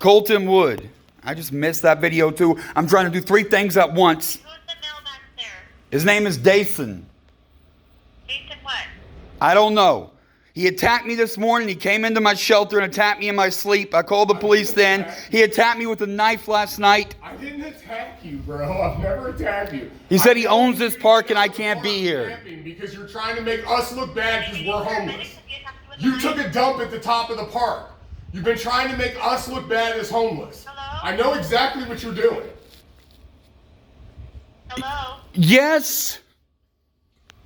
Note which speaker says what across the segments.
Speaker 1: Colton Wood. I just missed that video too. I'm trying to do 3 things at once.
Speaker 2: Who's the male back there?
Speaker 1: His name is Dason.
Speaker 2: Jason what?
Speaker 1: I don't know. He attacked me this morning. He came into my shelter and attacked me in my sleep. I called the police then. He attacked me with a knife last night.
Speaker 3: I didn't attack you, bro. I've never attacked you.
Speaker 1: He said he owns this park and I can't be here.
Speaker 3: Because you're trying to make us look bad because we're homeless. You took a dump at the top of the park. You've been trying to make us look bad as homeless.
Speaker 2: Hello?
Speaker 3: I know exactly what you're doing.
Speaker 2: Hello?
Speaker 1: Yes.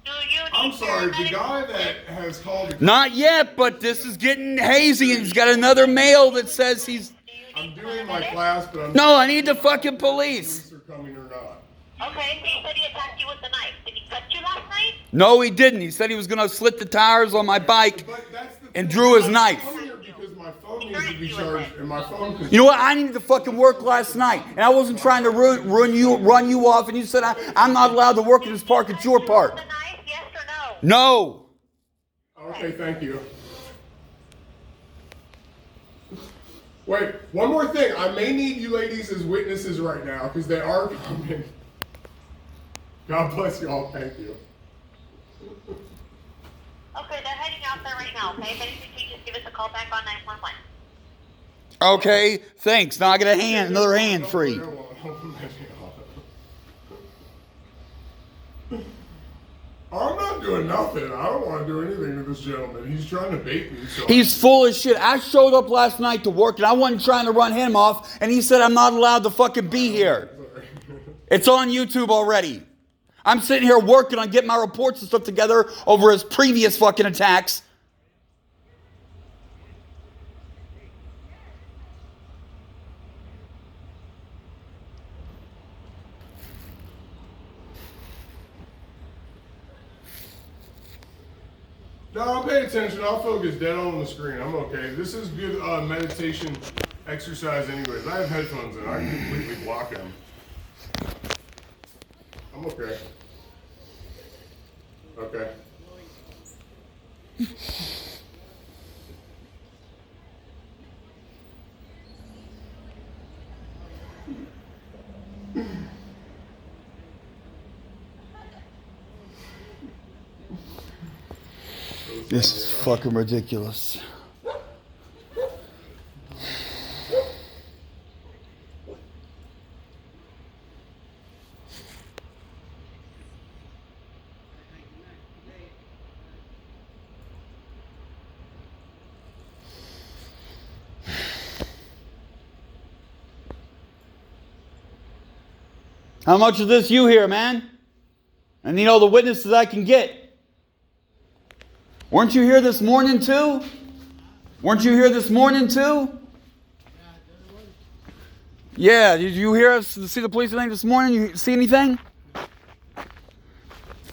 Speaker 2: Do you need
Speaker 3: I'm sorry, the
Speaker 2: paramedics?
Speaker 3: guy that has called...
Speaker 1: Not yet, but this is getting hazy and he's got another mail that says he's...
Speaker 3: I'm doing my class, but I'm...
Speaker 1: No, I need the fucking police.
Speaker 3: Police are coming or not.
Speaker 2: Okay, so you said he attacked you with the knife. Did he cut you last night?
Speaker 1: No, he didn't. He said he was going to slit the tires on my bike
Speaker 3: But that's the
Speaker 1: and
Speaker 3: thing.
Speaker 1: drew his knife.
Speaker 3: I'm here because my phone needs to be charged, and my phone...
Speaker 1: You know what? I needed to fucking work last night, and I wasn't trying to run you off. And you said I'm not allowed to work in this park. It's your park.
Speaker 2: The knife, yes or no?
Speaker 1: No.
Speaker 3: Okay, thank you. Wait, one more thing. I may need you ladies as witnesses right now because they are coming. God bless you all. Thank you.
Speaker 2: Okay, they're heading out there right now, okay? If anything changes, give us a call back on 911.
Speaker 1: Okay, thanks. Now I got another hand free.
Speaker 3: I'm not doing nothing. I don't want to do anything to this gentleman. He's trying to bait me. So
Speaker 1: He's full of shit. I showed up last night to work, and I wasn't trying to run him off, and he said I'm not allowed to fucking be here. It's on YouTube already. I'm sitting here working on getting my reports and stuff together over his previous fucking attacks.
Speaker 3: No, I'll pay attention. I'll focus dead on the screen. I'm okay. This is good meditation exercise anyways. I have headphones and I can completely block them. I'm okay. Okay.
Speaker 1: This is fucking ridiculous. How much of this you hear, man? I need all the witnesses I can get. Weren't you here this morning too? Weren't you here this morning too? Yeah, did you hear us see the police thing this morning? You see anything?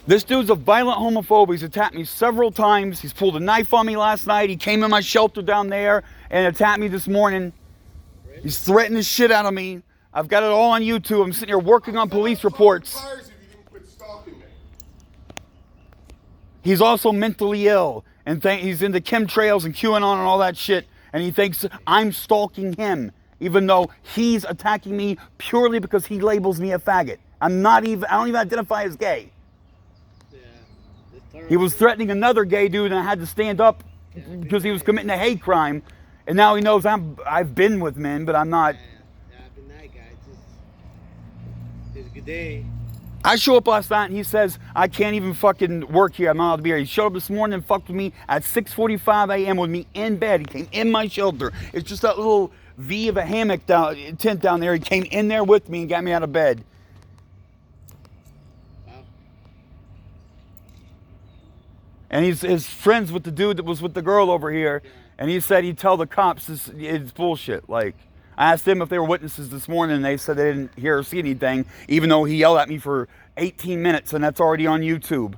Speaker 1: This dude's a violent homophobe. He's attacked me several times. He's pulled a knife on me last night. He came in my shelter down there and attacked me this morning. He's threatening the shit out of me. I've got it all on YouTube. I'm sitting here working on police reports. He's also mentally ill, and he's into chemtrails and QAnon and all that shit, and he thinks I'm stalking him, even though he's attacking me purely because he labels me a faggot. I don't even identify as gay. Yeah, he was threatening another gay dude, and I had to stand up because he was committing a hate crime, and now he knows I've been with men, but I'm not.
Speaker 4: Yeah, I've been that guy. It's a good day.
Speaker 1: I show up last night and he says, I can't even fucking work here. I'm not allowed to be here. He showed up this morning and fucked with me at 6:45 a.m. with me in bed. He came in my shelter. It's just that little V of a hammock tent down there. He came in there with me and got me out of bed.
Speaker 4: Wow.
Speaker 1: And he's friends with the dude that was with the girl over here. And he said he'd tell the cops it's bullshit. Like, I asked them if they were witnesses this morning, and they said they didn't hear or see anything, even though he yelled at me for 18 minutes, and that's already on YouTube.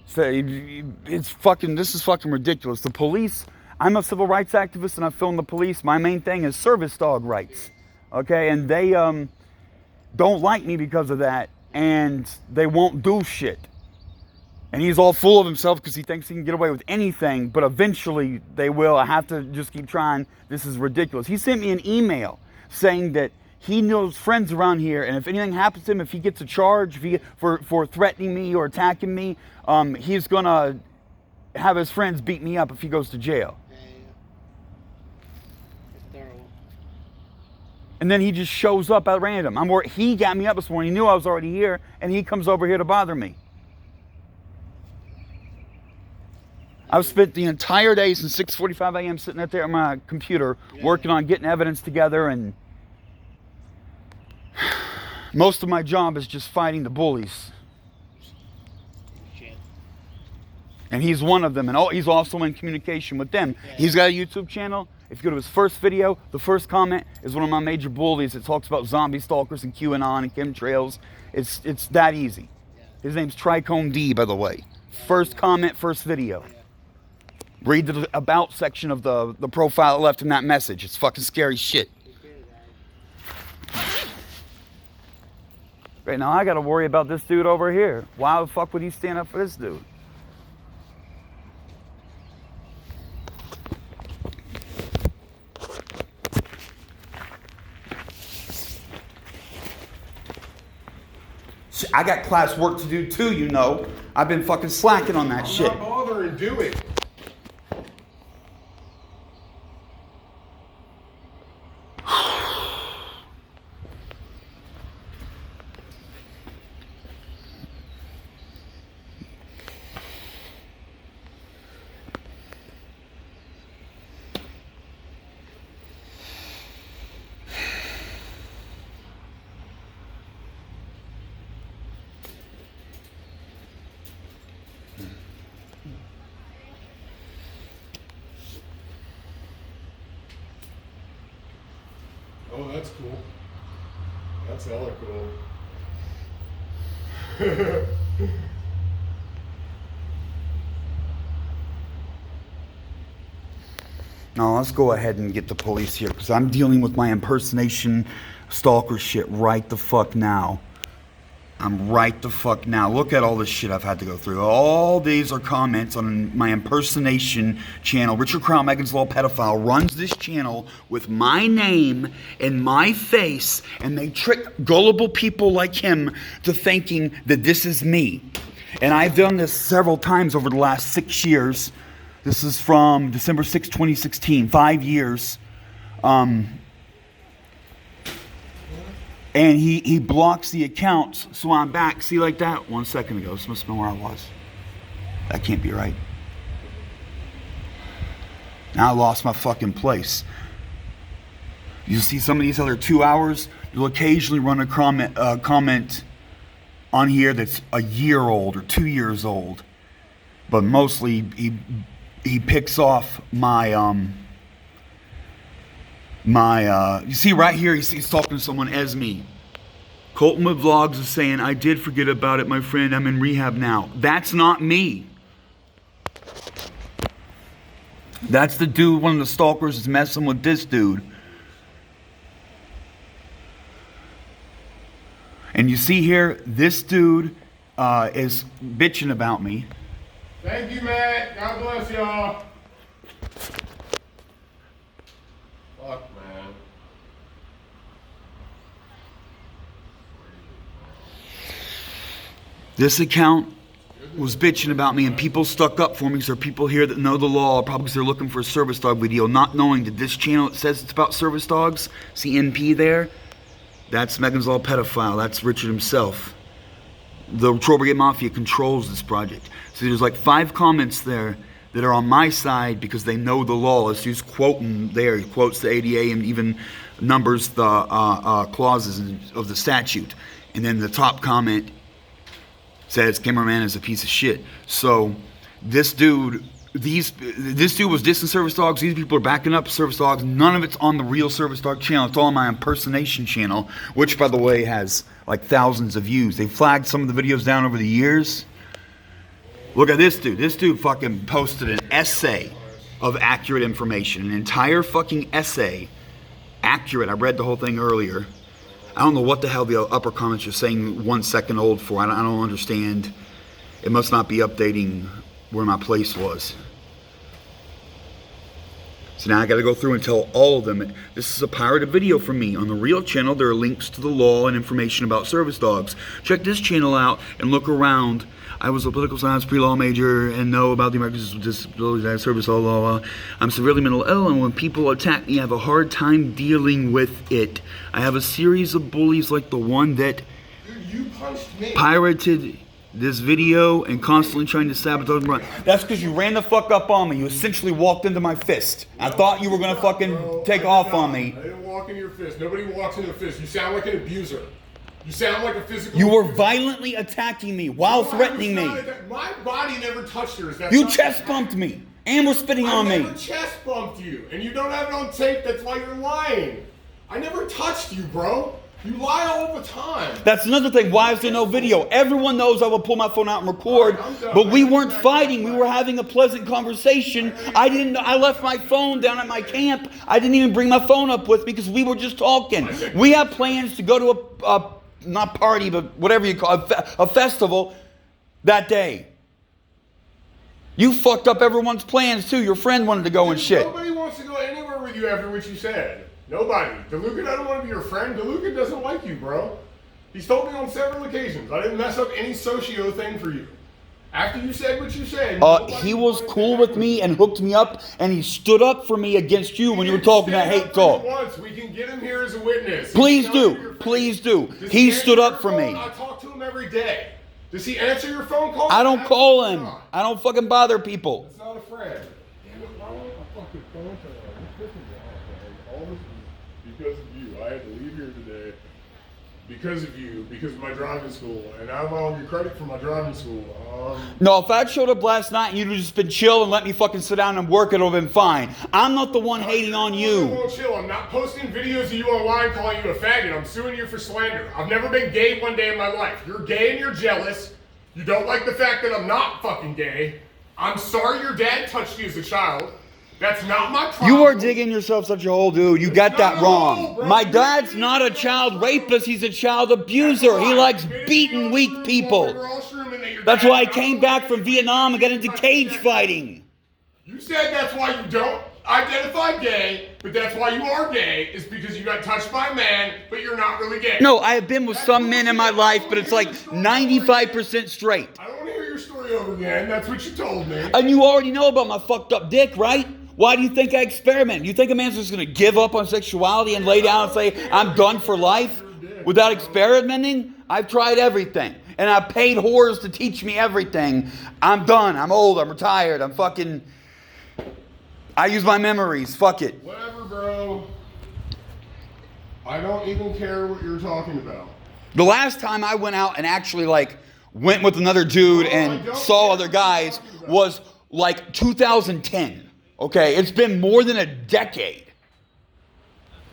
Speaker 1: So this is fucking ridiculous. The police, I'm a civil rights activist, and I film the police. My main thing is service dog rights, okay? And they don't like me because of that, and they won't do shit. And he's all full of himself because he thinks he can get away with anything, but eventually they will. I have to just keep trying. This is ridiculous. He sent me an email saying that he knows friends around here, and if anything happens to him, if he gets a charge for threatening me or attacking me, he's going to have his friends beat me up if he goes to jail.
Speaker 4: Yeah. It's terrible.
Speaker 1: And then he just shows up at random. He got me up this morning. He knew I was already here, and he comes over here to bother me. I've spent the entire day since 6:45 a.m. sitting out there on my computer working on getting evidence together, and most of my job is just fighting the bullies.
Speaker 4: Shit.
Speaker 1: And he's one of them, and he's also in communication with them.
Speaker 4: Yeah.
Speaker 1: He's got a YouTube channel. If you go to his first video, the first comment is one of my major bullies. It talks about zombie stalkers and QAnon and chemtrails. It's that easy.
Speaker 4: Yeah.
Speaker 1: His name's Tricone D, by the way. First comment, first video.
Speaker 4: Yeah.
Speaker 1: Read the about section of the profile that left him that message. It's fucking scary shit. Right now I gotta worry about this dude over here. Why the fuck would he stand up for this dude? I got class work to do too, you know. I've been fucking slacking on that shit.
Speaker 3: I'm not bothering, do it. Oh, that's cool. That's hella cool.
Speaker 1: No, let's go ahead and get the police here because I'm dealing with my impersonation stalker shit right the fuck now. I'm right the fuck now. Look at all this shit I've had to go through. All these are comments on my impersonation channel. Richard Crown, Megan's Law Pedophile, runs this channel with my name and my face, and they trick gullible people like him to thinking that this is me. And I've done this several times over the last 6 years. This is from December 6, 2016, 5 years. And he blocks the accounts, so I'm back. See, like that? 1 second ago. This must have been where I was. That can't be right. Now I lost my fucking place. You see some of these other 2 hours, you'll occasionally run a comment on here that's a year old or 2 years old. But mostly he picks off my you see right here, he's talking to someone as me. Coltonwood Vlogs is saying, I did forget about it, my friend. I'm in rehab now. That's not me. That's the dude, one of the stalkers is messing with this dude. And you see here, this dude is bitching about me.
Speaker 3: Thank you, Matt. God bless y'all. Fuck, man.
Speaker 1: This account was bitching about me, and people stuck up for me because there are people here that know the law, probably because they're looking for a service dog video, not knowing that this channel, it says it's about service dogs. See NP there? That's Megan's Law Pedophile. That's Richard himself. The Troll Brigade Mafia controls this project. So there's like 5 comments there that are on my side because they know the law. Let's use quoting there. He quotes the ADA and even numbers the clauses of the statute. And then the top comment says cameraman is a piece of shit. So this dude was dissing service dogs. These people are backing up service dogs. None of it's on the real service dog channel. It's all on my impersonation channel, which by the way has like thousands of views. They flagged some of the videos down over the years. Look at this dude. This dude fucking posted an essay of accurate information. An entire fucking essay. Accurate. I read the whole thing earlier. I don't know what the hell the upper comments are saying 1 second old for. I don't understand. It must not be updating where my place was. So now I got to go through and tell all of them. This is a pirated video from me. On the real channel, there are links to the law and information about service dogs. Check this channel out and look around. I was a political science pre-law major and know about the Americans with Disabilities Act Service law. I'm severely mentally ill, and when people attack me, I have a hard time dealing with it. I have a series of bullies like the one that
Speaker 3: You punched me.
Speaker 1: pirated this video and constantly trying to sabotage me. That's because you ran the fuck up on me. You essentially walked into my fist. I thought you were gonna fucking take off on me.
Speaker 3: I didn't walk into your fist. Nobody walks into a fist. You sound like an abuser. You sound like a physical.
Speaker 1: You were
Speaker 3: abuser.
Speaker 1: violently attacking me while threatening me.
Speaker 3: My body never touched yours. That's
Speaker 1: You
Speaker 3: not-
Speaker 1: chest bumped me and were spitting on
Speaker 3: I
Speaker 1: me.
Speaker 3: never chest bumped you, and you don't have it on tape. That's why you're lying. I never touched you, bro. You lie all the time.
Speaker 1: That's another thing. Why is there no video? Everyone knows I will pull my phone out and record, but we weren't fighting. We were having a pleasant conversation. I left my phone down at my camp. I didn't even bring my phone up with me because we were just talking. We have plans to go to a not party, but whatever you call it, a festival that day. You fucked up everyone's plans too. Your friend wanted to go and shit.
Speaker 3: Nobody wants to go anywhere with you after what you said. Nobody. DeLuca doesn't want to be your friend. DeLuca doesn't like you, bro. He's told me on several occasions. I didn't mess up any socio thing for you. After you said what you said.
Speaker 1: He was cool with me and hooked me up, and he stood up for me against you when you were talking that hate talk.
Speaker 3: Once we can get him here as a witness.
Speaker 1: Please do. Please do. He stood up for me.
Speaker 3: I talk to him every day. Does he answer your phone calls?
Speaker 1: I don't call him. I don't fucking bother people.
Speaker 3: It's not a friend. Damn it, why won't I fucking phone to him? You're pissing me off, man. All this is because of you. I had to leave here today because of you, because of my driving school. And I don't owe you credit for my driving school.
Speaker 1: No, if I'd showed up last night and you'd just been chill and let me fucking sit down and work, it would have been fine. I'm not the one hating on
Speaker 3: I
Speaker 1: you.
Speaker 3: won't chill. I'm not posting videos of you online calling you a faggot. I'm suing you for slander. I've never been gay one day in my life. You're gay and you're jealous. You don't like the fact that I'm not fucking gay. I'm sorry your dad touched you as a child. That's not my problem.
Speaker 1: You are digging yourself such a hole, dude. You got that
Speaker 3: not a
Speaker 1: wrong.
Speaker 3: hole, bro.
Speaker 1: My dad's not a child rapist. He's a child abuser. He likes beating weak people. That's why I came back from Vietnam and got into cage fighting.
Speaker 3: You said that's why you don't identify gay, but that's why you are gay, is because you got touched by a man, but you're not really gay.
Speaker 1: No, I have been with some men in my life, but it's like 95% straight.
Speaker 3: I don't want to hear your story over again. That's what you told me.
Speaker 1: And you already know about my fucked up dick, right? Why do you think I experiment? You think a man's just going to give up on sexuality and lay down and say, I'm done for life without experimenting? I've tried everything. And I paid whores to teach me everything. I'm done. I'm old. I'm retired. I'm fucking... I use my memories. Fuck it.
Speaker 3: Whatever, bro. I don't even care what you're talking about.
Speaker 1: The last time I went out and actually went with another dude and saw other guys was 2010. Okay, it's been more than a decade.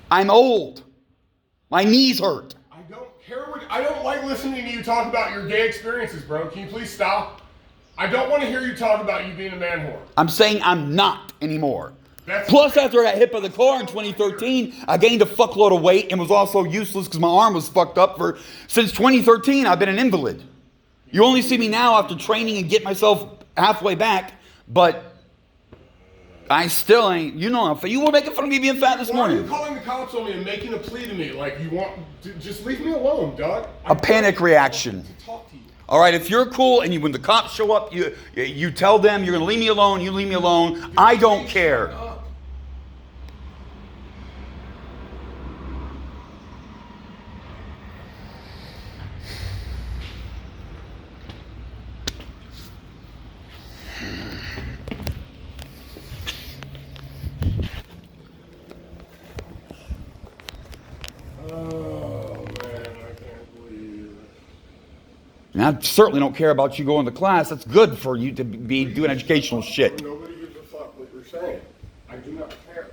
Speaker 1: I'm old. My knees hurt.
Speaker 3: I don't care what... I don't like listening to you talk about your gay experiences, bro. Can you please stop? I don't want to hear you talk about you being a man whore.
Speaker 1: I'm saying I'm not anymore. Plus, after I got hit by the car in 2013, I gained a fuckload of weight and was also useless because my arm was fucked up. Since 2013, I've been an invalid. You only see me now after training and get myself halfway back, but I still ain't, you were making fun of me being fat this morning.
Speaker 3: Why are you calling the cops on me and making a plea to me like you want... Just leave me alone, dog.
Speaker 1: A panic reaction.
Speaker 3: To talk to you.
Speaker 1: All right, if you're cool and when the cops show up, you tell them you're going to leave me alone, you leave me alone. I don't care. And I certainly don't care about you going to class. That's good for you to be doing educational shit.
Speaker 3: Nobody gives a fuck what you're saying. I do not care.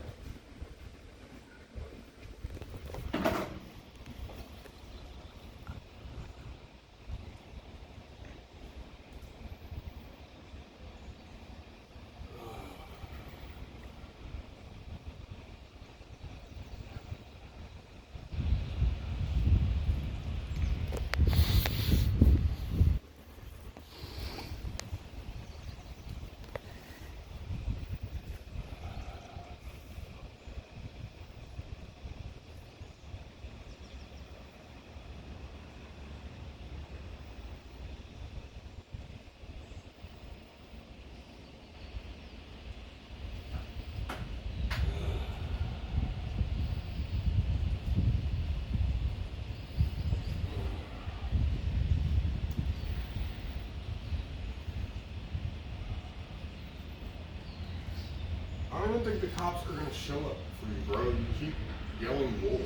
Speaker 3: even think the cops are gonna show up for you, bro. You keep yelling wolf.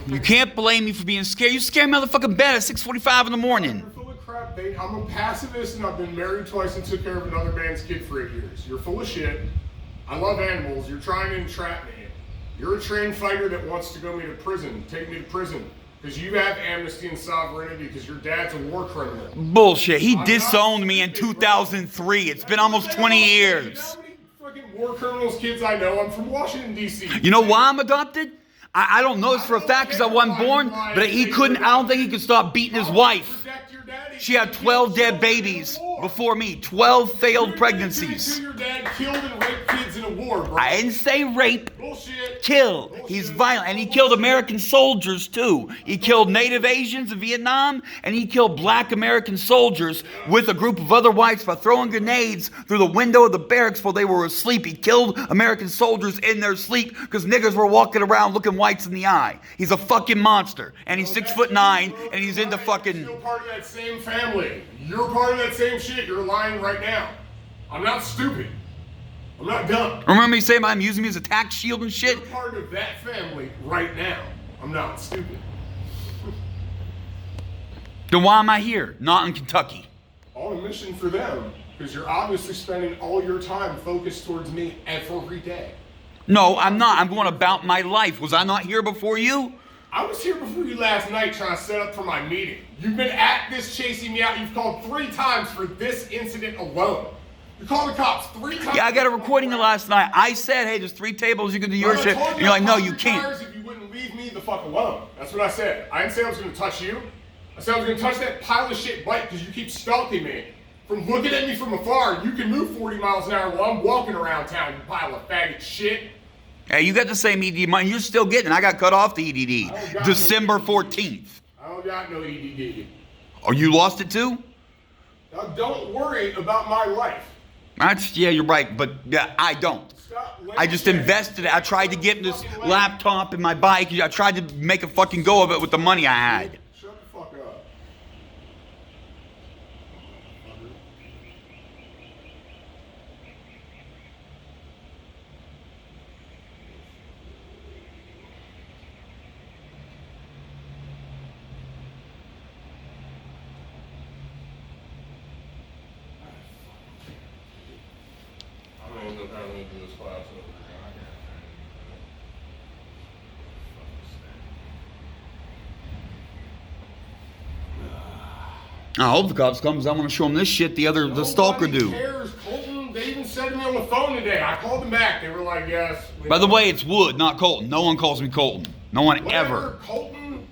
Speaker 1: You can't blame me for being scared. You scare me motherfucking bed at 6:45 in the morning.
Speaker 3: You're full of crap, mate. I'm a pacifist and I've been married twice and took care of another man's kid for 8 years. You're full of shit. I love animals. You're trying to entrap me. You're a trained fighter that wants to go me to prison. Take me to prison. Because you have amnesty and sovereignty because your dad's a war criminal.
Speaker 1: Bullshit. He disowned me in 2003. It's been almost 20 years.
Speaker 3: You know how many fucking war criminals kids I know? I'm from Washington, D.C.
Speaker 1: You know why I'm adopted? I don't know this for a fact because I wasn't born, but he couldn't, I don't think he could stop beating his wife. She had 12 dead babies before me, 12 failed pregnancies.
Speaker 3: Your dad killed and raped kids in a war, bro.
Speaker 1: I didn't say rape.
Speaker 3: Bullshit.
Speaker 1: Kill.
Speaker 3: Bullshit.
Speaker 1: He's violent. And he killed American soldiers too. He killed Native Asians in Vietnam, and he killed black American soldiers with a group of other whites by throwing grenades through the window of the barracks while they were asleep. He killed American soldiers in their sleep because niggas were walking around looking whites in the eye. He's a fucking monster. And he's 6'9", and he's into fucking...
Speaker 3: You're still part of that same family. You're part of that same shit. You're lying right now. I'm not stupid. I'm not dumb.
Speaker 1: Remember me saying I'm using me as a tax shield and shit?
Speaker 3: You're part of that family right now. I'm not stupid.
Speaker 1: Then why am I here? Not in Kentucky.
Speaker 3: On a mission for them. Because you're obviously spending all your time focused towards me every day.
Speaker 1: No, I'm not. I'm going about my life. Was I not here before you?
Speaker 3: I was here before you last night trying to set up for my meeting. You've been at this chasing me out. You've called 3 times for this incident alone. You called the cops 3 times.
Speaker 1: Yeah, I got a recording of last night. I said, hey, there's 3 tables, you can do your shit. And you're like, no, you can't.
Speaker 3: If you wouldn't leave me the fuck alone. That's what I said. I didn't say I was going to touch you. I said I was going to touch that pile of shit bike because you keep stalking me. From looking at me from afar, you can move 40 miles an hour while I'm walking around town, you pile of faggot shit.
Speaker 1: Hey, you got the same EDD money. You're still getting it. I got cut off the EDD. December 14th.
Speaker 3: I don't got no EDD.
Speaker 1: Oh, you lost it too?
Speaker 3: Now, don't worry about my life.
Speaker 1: Yeah, you're right, but yeah, I don't. I just invested it. I tried to get this laptop and my bike. I tried to make a fucking go of it with the money I had.
Speaker 3: Shut the fuck up. I'm gonna end up having to do this class over again.
Speaker 1: I hope the cops come because I want to show them this shit the stalker
Speaker 3: Nobody
Speaker 1: do.
Speaker 3: cares, Colton. They even said to me on the phone today. I called them back. They were like, yes.
Speaker 1: By the way, it's Wood, not Colton. No one calls me Colton. No one
Speaker 3: Whatever,
Speaker 1: ever.
Speaker 3: Colton.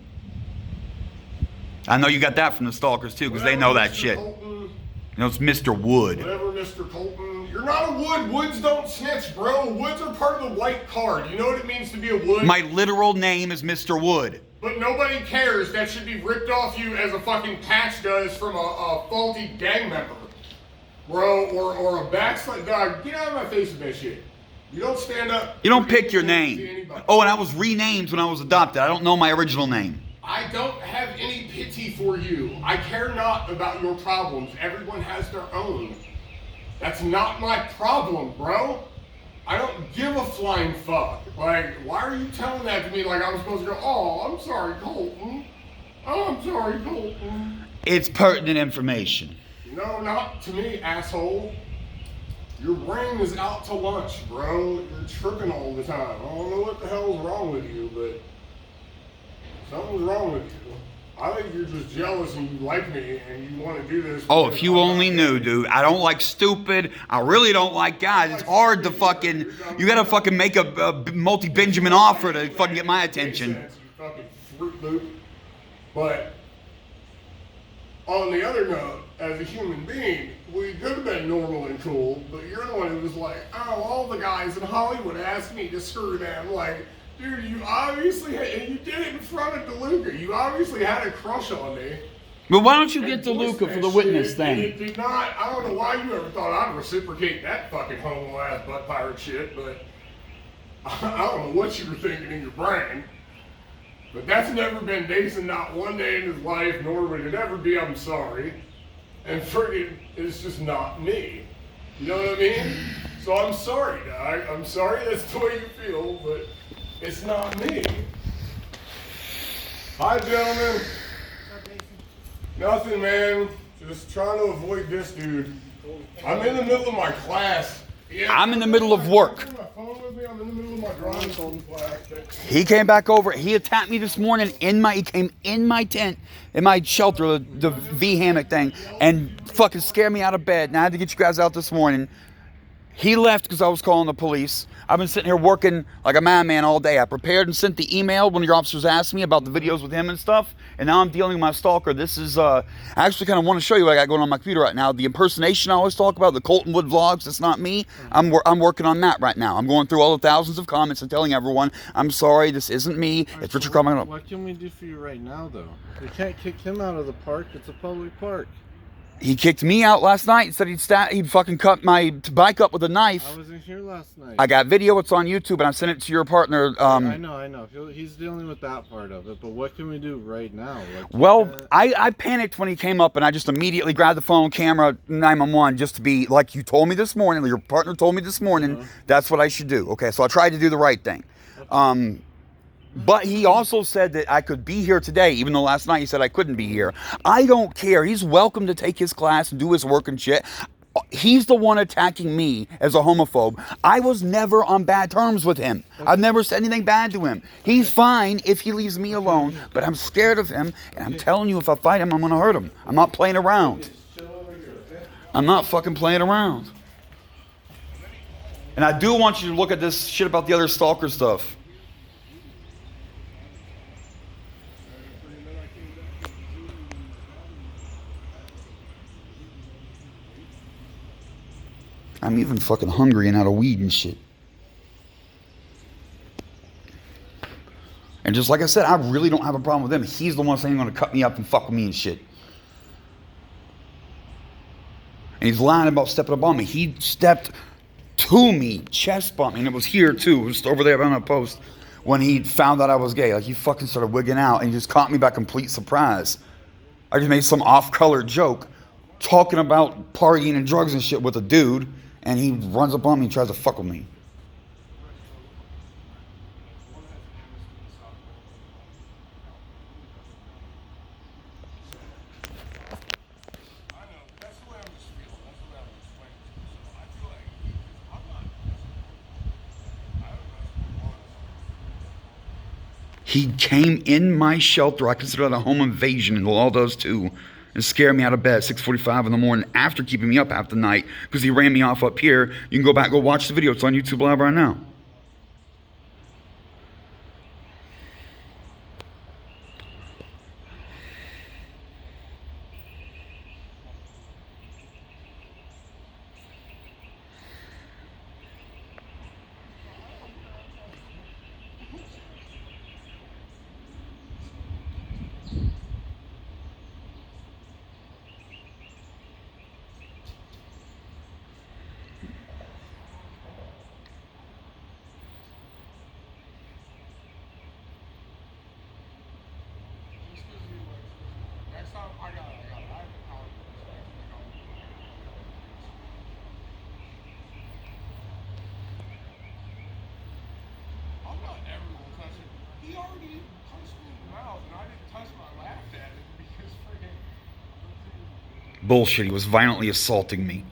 Speaker 1: I know you got that from the stalkers too because they know that
Speaker 3: Mr.
Speaker 1: shit.
Speaker 3: Colton,
Speaker 1: You know, it's Mr. Wood.
Speaker 3: whatever, Mr. Colton. You're not a Wood. Woods don't snitch, bro. Woods are part of the white card. You know what it means to be a Wood?
Speaker 1: My literal name is Mr. Wood.
Speaker 3: But nobody cares. That should be ripped off you as a fucking patch does from a faulty gang member. Bro, or a backslide. God, get out of my face with that shit. You don't stand up.
Speaker 1: You don't pick your
Speaker 3: to
Speaker 1: name.
Speaker 3: anybody.
Speaker 1: Oh, and I was renamed when I was adopted. I don't know my original name.
Speaker 3: I don't have any pity for you. I care not about your problems. Everyone has their own. That's not my problem, bro. I don't give a flying fuck. Like, why are you telling that to me like I'm supposed to go, oh, I'm sorry, Colton. Oh, I'm sorry, Colton.
Speaker 1: It's pertinent information.
Speaker 3: No, not to me, asshole. Your brain is out to lunch, bro. You're tripping all the time. I don't know what the hell's wrong with you, but something's wrong with you. I think you're just jealous and you like me and you want to do this.
Speaker 1: Oh, if you only knew, dude. I don't like stupid. I really don't like guys. It's hard to fucking... You gotta fucking make a multi-Benjamin offer to fucking get my attention.
Speaker 3: You fucking Fruit Loop. But on the other note, as a human being, we could have been normal and cool, but you're the one who was like, oh, all the guys in Hollywood asked me to screw them. Like, dude, you obviously had, and you did it in front of DeLuca. You obviously had a crush on me.
Speaker 1: But why don't you
Speaker 3: And
Speaker 1: get
Speaker 3: voiced
Speaker 1: DeLuca for
Speaker 3: that
Speaker 1: the witness
Speaker 3: shit, and
Speaker 1: thing?
Speaker 3: it did not, I don't know why you ever thought I'd reciprocate that fucking homo-ass butt pirate shit, but I don't know what you were thinking in your brain. But that's never been Mason, not one day in his life, nor would it ever be, I'm sorry. And friggin', it's just not me. You know what I mean? So I'm sorry, dog. I'm sorry that's the way you feel, but it's not me. Hi, gentlemen. Nothing, man. Just trying to avoid this dude. I'm in the middle of my class. Yeah,
Speaker 1: I'm in the middle of work.
Speaker 3: My phone with me. I'm in the middle of my drawing class.
Speaker 1: He came back over. He attacked me this morning he came in my tent, in my shelter, the V hammock thing, and fucking scared me out of bed. And I had to get you guys out this morning. He left because I was calling the police. I've been sitting here working like a madman all day. I prepared and sent the email when your officers asked me about the videos with him and stuff. And now I'm dealing with my stalker. This is, I actually kind of want to show you what I got going on my computer right now. The impersonation I always talk about, the Coltonwood vlogs, it's not me. I'm working on that right now. I'm going through all the thousands of comments and telling everyone, I'm sorry, this isn't me. It's Richard Carmichael.
Speaker 5: What can we do for you right now, though? We can't kick him out of the park. It's a public park.
Speaker 1: He kicked me out last night and said he'd fucking cut my bike up with a knife.
Speaker 5: I wasn't here last night.
Speaker 1: I got video. It's on YouTube, and I sent it to your partner.
Speaker 5: I know. He's dealing with that part of it, but what can we do right now?
Speaker 1: Well, I panicked when he came up, and I just immediately grabbed the phone, camera, 911, just to be like you told me this morning, or your partner told me this morning, that's what I should do. Okay, so I tried to do the right thing. But he also said that I could be here today, even though last night he said I couldn't be here. I don't care. He's welcome to take his class and do his work and shit. He's the one attacking me as a homophobe. I was never on bad terms with him. I've never said anything bad to him. He's fine if he leaves me alone, but I'm scared of him, and I'm telling you, if I fight him, I'm going to hurt him. I'm not playing around. I'm not fucking playing around. And I do want you to look at this shit about the other stalker stuff. I'm even fucking hungry and out of weed and shit. And just like I said, I really don't have a problem with him. He's the one saying he's going to cut me up and fuck with me and shit. And he's lying about stepping up on me. He stepped to me, chest bumped me, and it was here too. It was over there on a post when he found out I was gay. Like, he fucking started wigging out and he just caught me by complete surprise. I just made some off-color joke talking about partying and drugs and shit with a dude. And he runs up on me and tries to fuck with me. He came in my shelter. I consider that a home invasion, and the law does too. And scare me out of bed at 6:45 in the morning after keeping me up half the night because he ran me off up here. You can go back and go watch the video. It's on YouTube Live right now. Bullshit, he was violently assaulting me.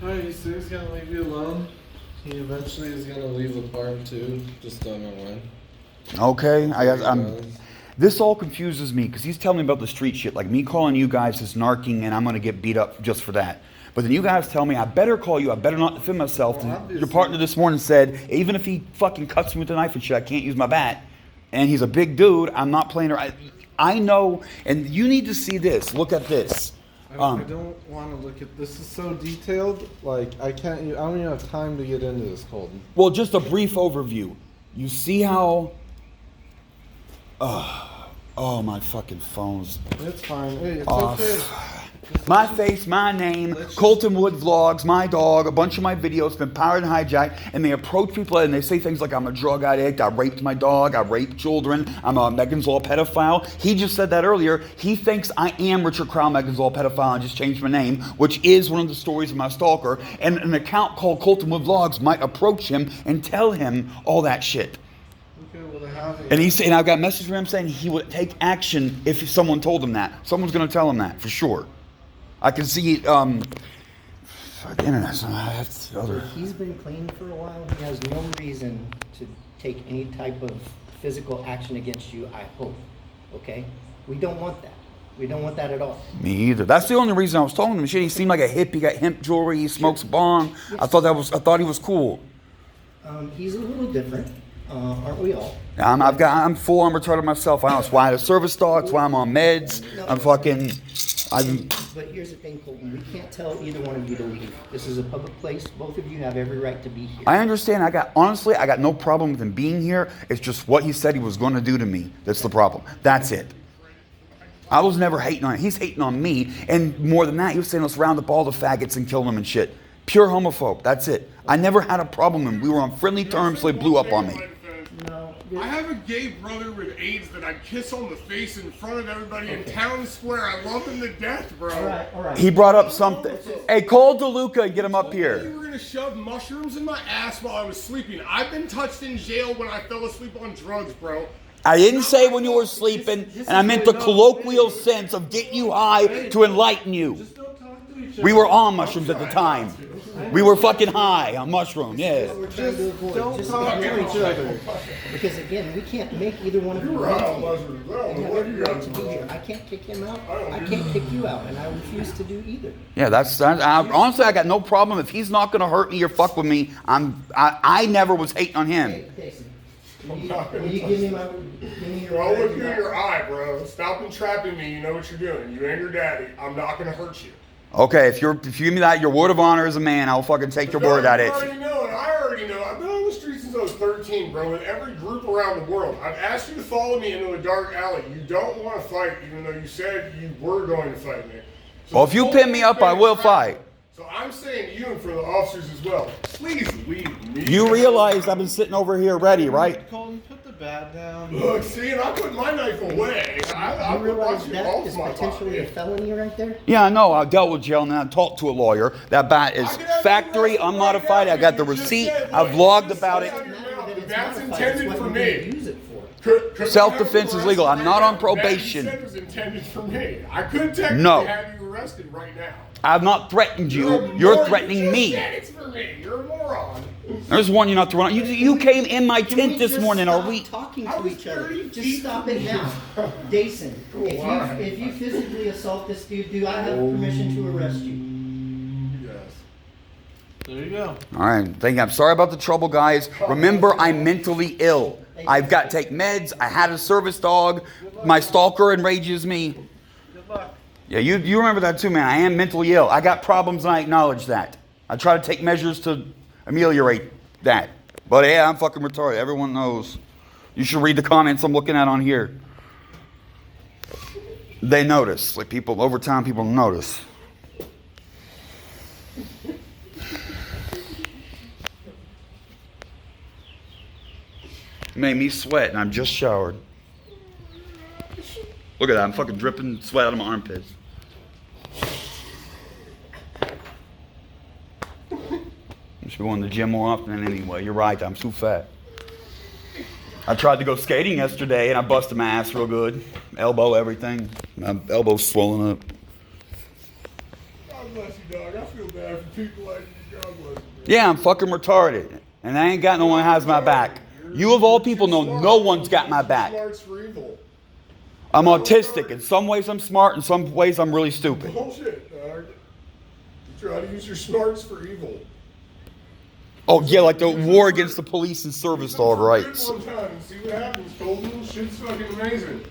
Speaker 5: Alright, he said he's gonna leave you alone. He eventually is gonna leave the park too. Just don't know when.
Speaker 1: Okay, this all confuses me because he's telling me about the street shit, like me calling you guys is narking and I'm gonna get beat up just for that. But then you guys tell me I better call you, I better not defend myself. Well, your partner this morning said, even if he fucking cuts me with a knife and shit, I can't use my bat. and he's a big dude. I'm not playing her. I know, and you need to see this. Look at this.
Speaker 5: I don't want to look at this. Is so detailed. Like I can't. I don't even have time to get into this, Colton.
Speaker 1: Well, just a brief overview. You see how? Oh, my fucking phone's
Speaker 5: It's fine. Hey, it's
Speaker 1: off.
Speaker 5: okay.
Speaker 1: My face, my name, Colton Wood Vlogs, my dog, a bunch of my videos been powered and hijacked, and they approach people and they say things like, I'm a drug addict, I raped my dog, I raped children, I'm a Megan's Law pedophile. He just said that earlier. He thinks I am Richard Crown, Megan's Law pedophile, and just changed my name, which is one of the stories of my stalker. And an account called Colton Wood Vlogs might approach him and tell him all that shit.
Speaker 5: Okay, well, they have it.
Speaker 1: And he's saying, I've got a message from him saying he would take action if someone told him that. Someone's going to tell him that, for sure. I can see the internet.
Speaker 4: He's been clean for a while. He has no reason to take any type of physical action against you, I hope. Okay? We don't want that. We don't want that at all.
Speaker 1: Me either. That's the only reason I was talking to him. Shit, he seemed like a hippie. He got hemp jewelry. He smokes bong.
Speaker 4: Yes.
Speaker 1: I thought he was cool.
Speaker 4: He's a little different, aren't we all?
Speaker 1: I'm full on retarded myself. I know it's why I had a service dog. It's why I'm on meds.
Speaker 4: But here's the thing, Colton. We can't tell either one of you to leave. This is a public place. Both of you have every right to be here.
Speaker 1: I understand. I got no problem with him being here. It's just what he said he was going to do to me. That's the problem. That's it. I was never hating on him. He's hating on me. And more than that, he was saying let's round up all the faggots and kill them and shit. Pure homophobe. That's it. I never had a problem with him. We were on friendly terms, so they blew up on me.
Speaker 4: No.
Speaker 3: I have a gay brother with AIDS that I kiss on the face in front of everybody in town square. I love him to death, bro.
Speaker 4: All right.
Speaker 1: He brought up something. Hey, call DeLuca and get him up
Speaker 3: You
Speaker 1: here.
Speaker 3: were gonna shove mushrooms in my ass while I was sleeping. I've been touched in jail when I fell asleep on drugs, bro.
Speaker 1: I didn't say when you were sleeping, and I meant the colloquial sense of getting you high to enlighten you.
Speaker 5: Just don't talk to each other.
Speaker 1: We were on mushrooms at the time. We were fucking high on mushrooms, yeah.
Speaker 4: We're trying to avoid.
Speaker 5: Don't
Speaker 4: Just
Speaker 5: talk
Speaker 4: avoid
Speaker 5: to each other.
Speaker 4: Because again, we can't make either one of you
Speaker 3: You're out,
Speaker 4: leave.
Speaker 3: mushrooms. I don't
Speaker 4: You
Speaker 3: know
Speaker 4: have
Speaker 3: what
Speaker 4: every
Speaker 3: you
Speaker 4: right
Speaker 3: guys
Speaker 4: to be
Speaker 3: are
Speaker 4: here.
Speaker 3: doing.
Speaker 4: I can't kick him out. I can't kick you out, and I refuse to do either.
Speaker 1: Yeah, honestly, I got no problem. If he's not going to hurt me or fuck with me, I never was hating on him.
Speaker 4: Hey, Jason, will you give me your
Speaker 3: Well, I'll look you in your eye, bro. Stop entrapping me. You know what you're doing. You and your daddy. I'm not gonna hurt you.
Speaker 1: Okay, if you give me that, your word of honor as a man, I'll fucking take your word at
Speaker 3: You
Speaker 1: it.
Speaker 3: already know, and I already know. I've been on the streets since I was 13, bro, with every group around the world. I've asked you to follow me into a dark alley. You don't want to fight, even though you said you were going to fight me. So
Speaker 1: Well, if you pin me up, I will fight.
Speaker 3: So I'm saying you and for the officers as well. Please leave me.
Speaker 1: You realize I've been sitting over here ready, right?
Speaker 5: Colton, put the bat down.
Speaker 3: Look, see, and I put my knife away. I
Speaker 4: You realize
Speaker 3: put
Speaker 4: that is
Speaker 3: my
Speaker 4: potentially a
Speaker 3: pocket.
Speaker 4: felony right there?
Speaker 1: Yeah, I know. I dealt with jail and then I talked to a lawyer. That bat is factory, unmodified. I got the receipt. I've vlogged about it.
Speaker 3: That's intended for me.
Speaker 4: Use it for.
Speaker 1: Self-defense is legal. I'm not on probation.
Speaker 3: That you said was intended for me. I could technically
Speaker 1: No.
Speaker 3: have you arrested right now.
Speaker 1: I've not threatened you. You're threatening me.
Speaker 3: It's for me. You're a moron.
Speaker 1: There's one you're not throwing. You came in my
Speaker 4: Can we
Speaker 1: tent this
Speaker 4: just
Speaker 1: morning.
Speaker 4: stop
Speaker 1: Are we?
Speaker 4: talking
Speaker 3: I
Speaker 4: to
Speaker 3: was
Speaker 4: each other?
Speaker 3: 30
Speaker 4: Just
Speaker 3: feet
Speaker 4: stop
Speaker 3: from
Speaker 4: it
Speaker 3: you.
Speaker 4: now. Jason,
Speaker 3: Why?
Speaker 4: if you physically assault this dude, do I have permission to arrest you?
Speaker 3: Yes.
Speaker 5: There you go.
Speaker 1: All right. I'm sorry about the trouble, guys. Remember, I'm mentally ill. I've got to take meds. I had a service dog. My stalker enrages me.
Speaker 5: Good luck.
Speaker 1: Yeah, you remember that too, man. I am mentally ill. I got problems and I acknowledge that. I try to take measures to ameliorate that. But yeah, I'm fucking retarded. Everyone knows. You should read the comments I'm looking at on here. They notice. Like people, over time, people notice. Made me sweat and I'm just showered. Look at that. I'm fucking dripping sweat out of my armpits. I should go in the gym more often anyway. You're right. I'm too fat. I tried to go skating yesterday and I busted my ass real good. Elbow, everything. My elbow's swollen up.
Speaker 3: God bless you, dog. I feel bad for people like you. God bless you.
Speaker 1: Yeah, I'm fucking retarded. And I ain't got no one that has my back. You of all people know no one's got my back.
Speaker 3: Smarts for evil.
Speaker 1: I'm autistic. In some ways I'm smart, in some ways I'm really stupid.
Speaker 3: Bullshit, dog. You try to use your smarts for evil.
Speaker 1: Oh yeah, like the war against the police and service dog rights.
Speaker 3: One time and see what happens, Colton. Shit's fucking amazing.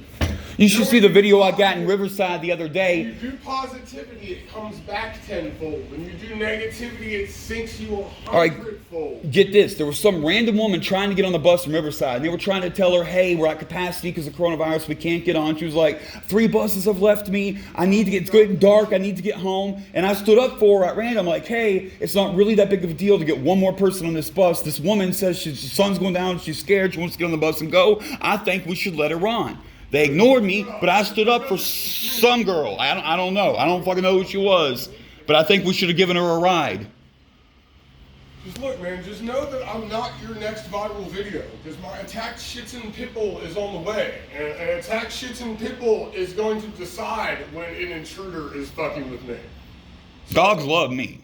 Speaker 1: You should see the video I got in Riverside the other
Speaker 3: When
Speaker 1: day.
Speaker 3: you do positivity, it comes back tenfold. When you do negativity, it sinks you
Speaker 1: right.
Speaker 3: 100-fold.
Speaker 1: Get this, there was some random woman trying to get on the bus from Riverside, and they were trying to tell her, hey, we're at capacity because of coronavirus, we can't get on. She was like, 3 buses have left me, I need to get, it's getting dark, I need to get home. And I stood up for her at random, like, hey, it's not really that big of a deal to get one more person on this bus. This woman says her son's going down, she's scared, she wants to get on the bus and go. I think we should let her on. They ignored me, but I stood up for some girl. I don't know. I don't fucking know who she was, but I think we should have given her a ride.
Speaker 3: Just look, man, just know that I'm not your next viral video, because my attacked shits and pitbull is on the way. And an attacked shits and pitbull is going to decide when an intruder is fucking with me.
Speaker 1: Dogs love me.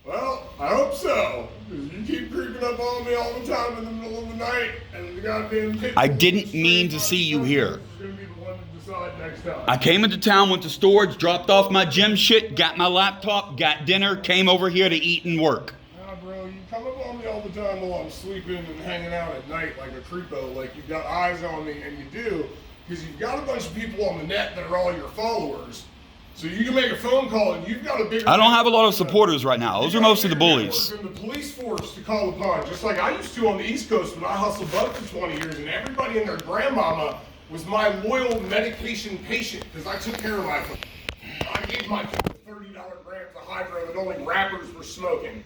Speaker 3: Well, I hope so. Because you keep creeping up on me all the time in the middle of the night, and the goddamn pitbull.
Speaker 1: I didn't mean to see you here.
Speaker 3: Is going to be the one to decide next time.
Speaker 1: I came into town, went to storage, dropped off my gym shit, got my laptop, got dinner, came over here to eat and work.
Speaker 3: Nah, bro, you come up on me all the time while I'm sleeping and hanging out at night like a creepo, like you've got eyes on me, and you do, because you've got a bunch of people on the net that are all your followers. So you can make a phone call and you've got a bigger...
Speaker 1: I don't have a lot of supporters right now. Those are mostly the bullies.
Speaker 3: ...in the police force to call upon, just like I used to on the East Coast when I hustled bud for 20 years, and everybody and their grandmama was my loyal medication patient because I took care of my... I gave my $30 grams of hydro that only rappers were smoking.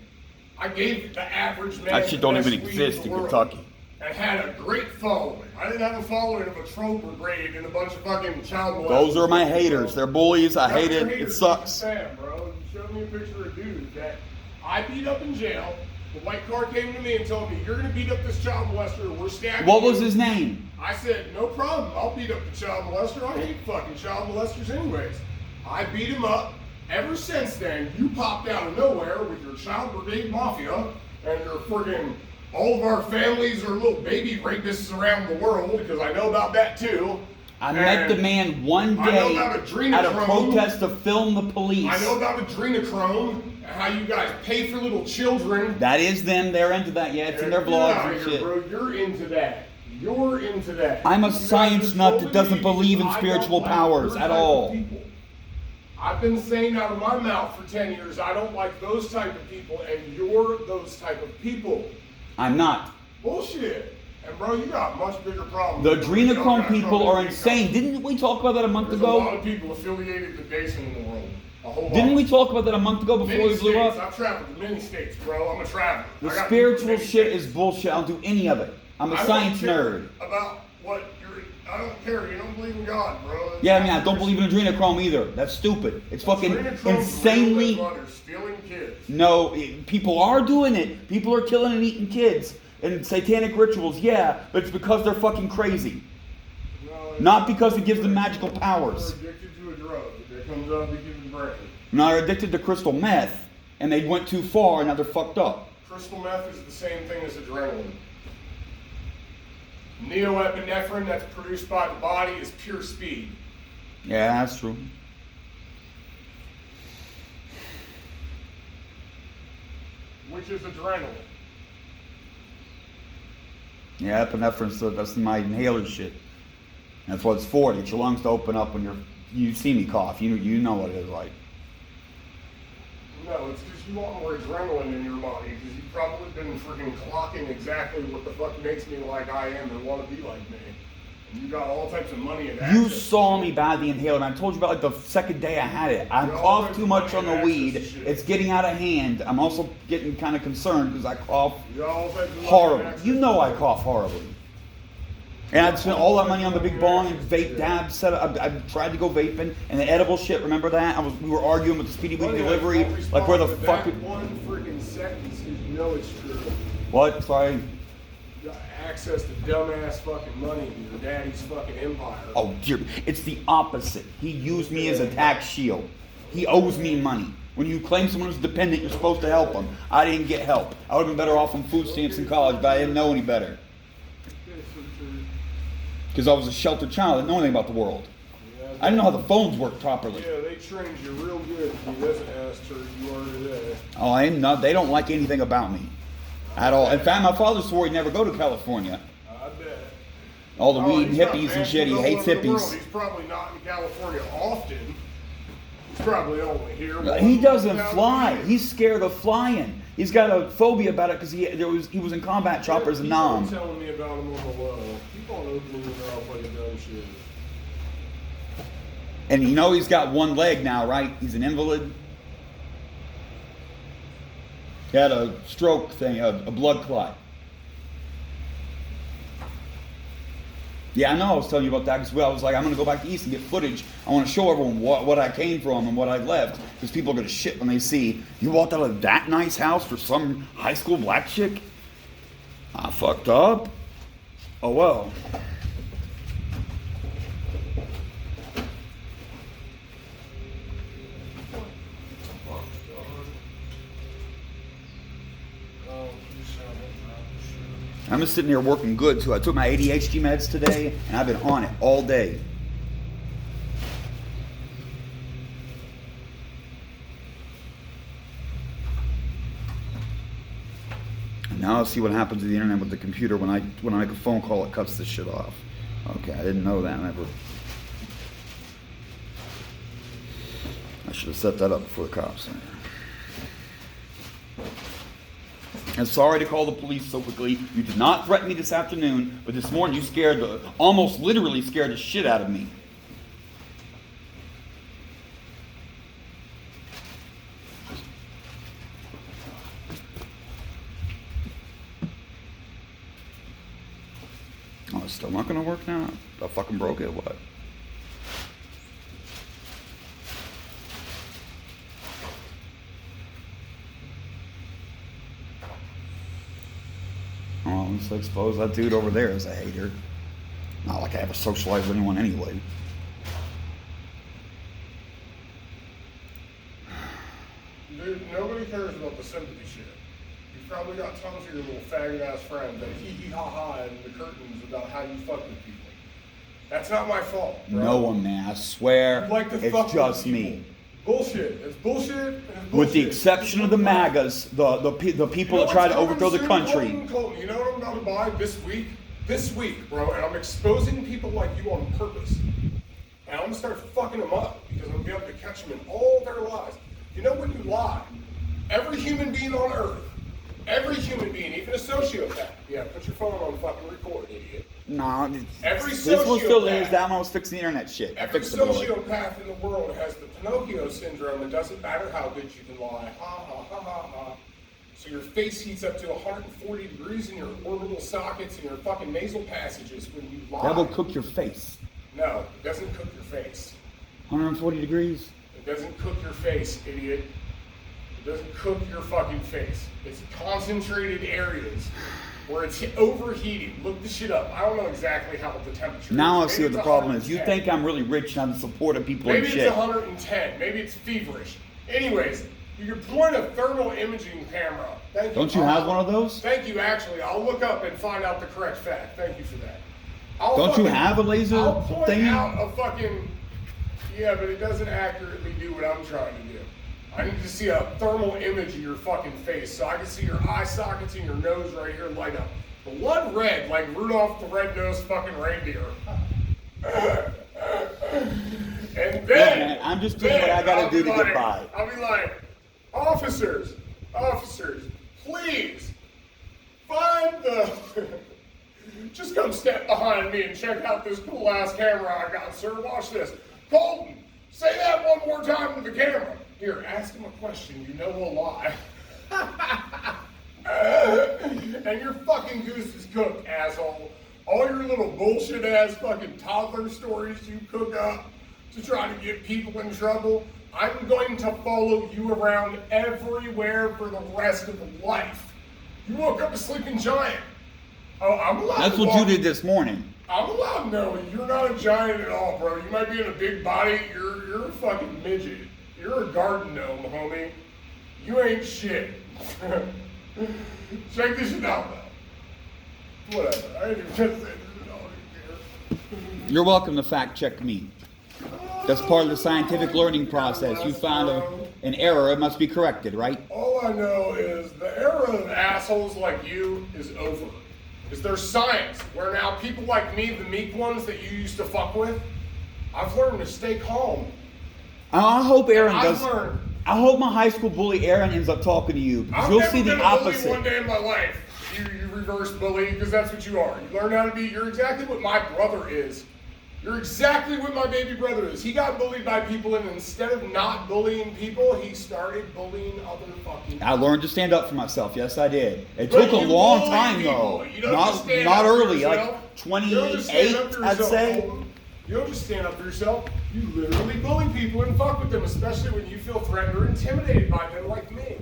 Speaker 3: I gave the average man...
Speaker 1: That shit don't even exist in Kentucky.
Speaker 3: And had a great following. I didn't have a following of a troll brigade and a bunch of fucking child molesters.
Speaker 1: Those are my haters. They're bullies. I hate it. It sucks.
Speaker 3: Sam, bro. You showed me a picture of a dude that I beat up in jail. The white car came to me and told me, you're going to beat up this child molester. We're stabbing
Speaker 1: What
Speaker 3: you."
Speaker 1: was his name?
Speaker 3: I said, no problem. I'll beat up the child molester. I hate fucking child molesters anyways. I beat him up. Ever since then, you popped out of nowhere with your child brigade mafia and your friggin'... All of our families are little baby rapists around the world, because I know about that too.
Speaker 1: I met the man one day at a protest to film the police.
Speaker 3: I know about adrenochrome, and how you guys pay for little children.
Speaker 1: That is them. They're into that. Yeah, it's in their
Speaker 3: Get
Speaker 1: vlogs
Speaker 3: out
Speaker 1: and
Speaker 3: of here,
Speaker 1: shit.
Speaker 3: bro. You're into that. You're into that.
Speaker 1: I'm a
Speaker 3: You guys
Speaker 1: science
Speaker 3: are
Speaker 1: nut that
Speaker 3: trolling
Speaker 1: doesn't
Speaker 3: me
Speaker 1: believe in
Speaker 3: because I
Speaker 1: spiritual
Speaker 3: don't like
Speaker 1: powers
Speaker 3: your
Speaker 1: at
Speaker 3: type of
Speaker 1: all.
Speaker 3: people. I've been saying out of my mouth for 10 years, I don't like those type of people, and you're those type of people.
Speaker 1: I'm not.
Speaker 3: Bullshit. And bro, you got much bigger problems.
Speaker 1: The adrenochrome people are insane. Didn't we talk about that a month
Speaker 3: There's a lot
Speaker 1: ago?
Speaker 3: of people affiliated with Jason in the world. A whole lot.
Speaker 1: Didn't we talk about that a month ago before
Speaker 3: Many
Speaker 1: we blew
Speaker 3: states.
Speaker 1: up?
Speaker 3: I've traveled to many states, bro. I'm a traveler.
Speaker 1: The
Speaker 3: I got
Speaker 1: spiritual
Speaker 3: many
Speaker 1: shit
Speaker 3: states.
Speaker 1: is bullshit. I don't do any of it. I'm a
Speaker 3: I don't
Speaker 1: science
Speaker 3: care
Speaker 1: nerd.
Speaker 3: About what you're. I don't care. You don't believe in God, bro. That's
Speaker 1: Yeah, I mean, I don't believe in adrenochrome either. That's stupid. It's fucking insanely...
Speaker 3: Stealing kids.
Speaker 1: No, people are doing it. People are killing and eating kids. And satanic rituals, yeah, but it's because they're fucking crazy.
Speaker 3: No,
Speaker 1: Not because it gives them magical powers.
Speaker 3: They're addicted to a drug that comes out of the human brain.
Speaker 1: Now they're addicted to crystal meth, and they went too far, and now they're fucked up.
Speaker 3: Crystal meth is the same thing as adrenaline. Neoepinephrine that's produced by the body is pure speed.
Speaker 1: Yeah, that's true.
Speaker 3: Which is adrenaline.
Speaker 1: Yeah, epinephrine, that's my inhaler shit. That's what it's for, to get your lungs to open up when you see me cough. You know what it is like.
Speaker 3: No, it's because you want more adrenaline in your body, because you've probably been freaking clocking exactly what the fuck makes me like I am and want to be like me. And you got all types of money and
Speaker 1: You
Speaker 3: access.
Speaker 1: saw me buy the inhaler, and I told you about like the second day I had it. I coughed too much on the weed. It's getting out of hand. I'm also getting kind of concerned because I cough
Speaker 3: You got all types of money and
Speaker 1: horribly.
Speaker 3: access.
Speaker 1: You know I cough horribly. And I'd spent all that money on the big bong and vape dab set up. I tried to go vaping and the edible shit. Remember that? We were arguing with the Speedy Week delivery. Like where the fuck?
Speaker 3: One freaking sentence is you know it's true.
Speaker 1: What? Sorry.
Speaker 3: You got access to dumbass fucking money in your daddy's fucking empire.
Speaker 1: Oh dear, it's the opposite. He used me as a tax shield. He owes me money. When you claim someone who's dependent, you're supposed to help them. I didn't get help. I would have been better off on food stamps in college, but I didn't know any better. Because I was a sheltered child. I didn't know anything about the world. I didn't know how the phones worked properly.
Speaker 3: Yeah, they trained you real good to be this ass turd you are today.
Speaker 1: Oh, I am not. They don't like anything about me. At all. In fact, my father swore he'd never go to California.
Speaker 3: I bet.
Speaker 1: All the weed and
Speaker 3: he's got
Speaker 1: hippies and
Speaker 3: fans
Speaker 1: shit. He
Speaker 3: all
Speaker 1: hates
Speaker 3: over the world.
Speaker 1: hippies.
Speaker 3: He's probably not in California often. He's probably only here.
Speaker 1: He doesn't
Speaker 3: once
Speaker 1: fly.
Speaker 3: a year.
Speaker 1: He's scared of flying. He's got a phobia about it because he was in combat choppers in
Speaker 3: Keep on
Speaker 1: Nam.
Speaker 3: telling me about him on the low. Keep on opening your mouth like a dumb shit.
Speaker 1: And you know he's got one leg now, right? He's an invalid. He had a stroke thing, a blood clot. Yeah, I know. I was telling you about that because I was like, I'm going to go back to East and get footage. I want to show everyone what I came from and what I left because people are going to shit when they see you walked out of that nice house for some high school black chick. I fucked up. Oh well. I'm just sitting here working good too. I took my ADHD meds today and I've been on it all day. And now I'll see what happens to the internet with the computer when I make a phone call, it cuts this shit off. Okay, I didn't know that. I should have set that up before the cops. I'm sorry to call the police so quickly. You did not threaten me this afternoon, but this morning you almost literally scared the shit out of me. Oh, it's still not gonna work now? I fucking broke it, what? Oh, so I suppose that dude over there is a hater. Not like I ever socialize with anyone anyway.
Speaker 3: Dude, nobody cares about the sympathy shit. You've probably got tons of your little faggot ass friends that hee ha ha in the curtains about how you fuck with people. That's not my fault, bro.
Speaker 1: No one, man. I swear,
Speaker 3: You like to
Speaker 1: it's
Speaker 3: fuck with
Speaker 1: just
Speaker 3: people.
Speaker 1: me.
Speaker 3: Bullshit. It's bullshit. And it's bullshit.
Speaker 1: With the exception of the MAGAs, the people that try to overthrow the country.
Speaker 3: Colton, you know what I'm about to buy this week? This week, bro. And I'm exposing people like you on purpose. And I'm going to start fucking them up because I'm going to be able to catch them in all their lies. You know when you lie, every human being on earth, every human being, even a sociopath. Yeah, put your phone on fucking record, idiot.
Speaker 1: No,
Speaker 3: Every
Speaker 1: this one still is.
Speaker 3: sociopath-
Speaker 1: That one was fixing the internet shit. I
Speaker 3: Every
Speaker 1: fixed it early.
Speaker 3: sociopath in the world has the Pinocchio syndrome. It doesn't matter how good you can lie. Ha ha ha ha ha. So your face heats up to 140 degrees in your orbital sockets and your fucking nasal passages when you lie.
Speaker 1: That will cook your face.
Speaker 3: No, it doesn't cook your face.
Speaker 1: 140 degrees?
Speaker 3: It doesn't cook your face, idiot. It doesn't cook your fucking face. It's concentrated areas where it's overheating. Look the shit up. I don't know exactly how the temperature
Speaker 1: Now I
Speaker 3: is.
Speaker 1: see what
Speaker 3: Maybe
Speaker 1: the
Speaker 3: it's
Speaker 1: problem is. You
Speaker 3: 110.
Speaker 1: think I'm really rich and I'm supporting people
Speaker 3: Maybe
Speaker 1: and
Speaker 3: it's
Speaker 1: shit.
Speaker 3: 110. Maybe it's feverish. Anyways, you can point a thermal imaging camera. Thank you.
Speaker 1: Don't you have one of those?
Speaker 3: Thank you, actually. I'll look up and find out the correct fact. Thank you for that.
Speaker 1: Don't you have a laser
Speaker 3: I'll point
Speaker 1: thingy?
Speaker 3: out a fucking... Yeah, but it doesn't accurately do what I'm trying to do. I need to see a thermal image of your fucking face so I can see your eye sockets and your nose right here light up. Blood red, like Rudolph the Red-Nosed fucking reindeer. And then...
Speaker 1: man, I'm just doing what I gotta
Speaker 3: I'll
Speaker 1: do
Speaker 3: be
Speaker 1: to get
Speaker 3: like-
Speaker 1: by.
Speaker 3: I'll be like, officers, please, find the... Just come step behind me and check out this cool ass camera I got, sir. Watch this. Colton, say that one more time to the camera. Here, ask him a question. You know he'll lie. And your fucking goose is cooked, asshole. All your little bullshit ass fucking toddler stories you cook up to try to get people in trouble, I'm going to follow you around everywhere for the rest of life. You woke up a sleeping giant. Oh, I'm allowed
Speaker 1: That's
Speaker 3: to
Speaker 1: what
Speaker 3: walk.
Speaker 1: you did this morning.
Speaker 3: I'm allowed to know you're not a giant at all, bro. You might be in a big body. You're a fucking midget. You're a garden gnome, homie. You ain't shit. Check this shit out, though. Whatever. I ain't even gonna say this. I don't even care.
Speaker 1: You're welcome to fact check me. That's part of the scientific learning process. You found an error, it must be corrected, right?
Speaker 3: All I know is the era of assholes like you is over. Is there science where now people like me, the meek ones that you used to fuck with, I've learned to stay calm.
Speaker 1: I hope Aaron
Speaker 3: I've
Speaker 1: does.
Speaker 3: learned.
Speaker 1: I hope my high school bully Aaron ends up talking to you.
Speaker 3: I've
Speaker 1: You'll
Speaker 3: never
Speaker 1: see
Speaker 3: been
Speaker 1: the
Speaker 3: a bully
Speaker 1: opposite.
Speaker 3: one day in my life. You reverse bully, because that's what you are. You learn how to be, you're exactly what my brother is. You're exactly what my baby brother is. He got bullied by people, and instead of not bullying people, he started bullying other fucking people.
Speaker 1: I learned to stand up for myself. Yes, I did. It
Speaker 3: But
Speaker 1: took a
Speaker 3: you
Speaker 1: long
Speaker 3: bully
Speaker 1: time
Speaker 3: people.
Speaker 1: though.
Speaker 3: You don't just stand
Speaker 1: Not
Speaker 3: up for
Speaker 1: early,
Speaker 3: yourself.
Speaker 1: like
Speaker 3: You don't just stand
Speaker 1: 28,
Speaker 3: up for
Speaker 1: I'd
Speaker 3: yourself,
Speaker 1: say.
Speaker 3: Colton. You don't just stand up for yourself. You literally bully people and fuck with them, especially when you feel threatened or intimidated by them like me.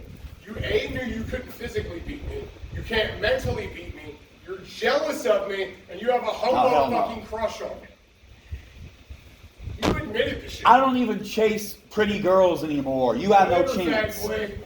Speaker 3: You knew you couldn't physically beat me. You can't mentally beat me. You're jealous of me, and you have a homo
Speaker 1: hell no.
Speaker 3: fucking crush on me. You admitted this shit.
Speaker 1: I don't even chase pretty girls anymore. You have no
Speaker 3: Whatever,
Speaker 1: chance.
Speaker 3: fat boy.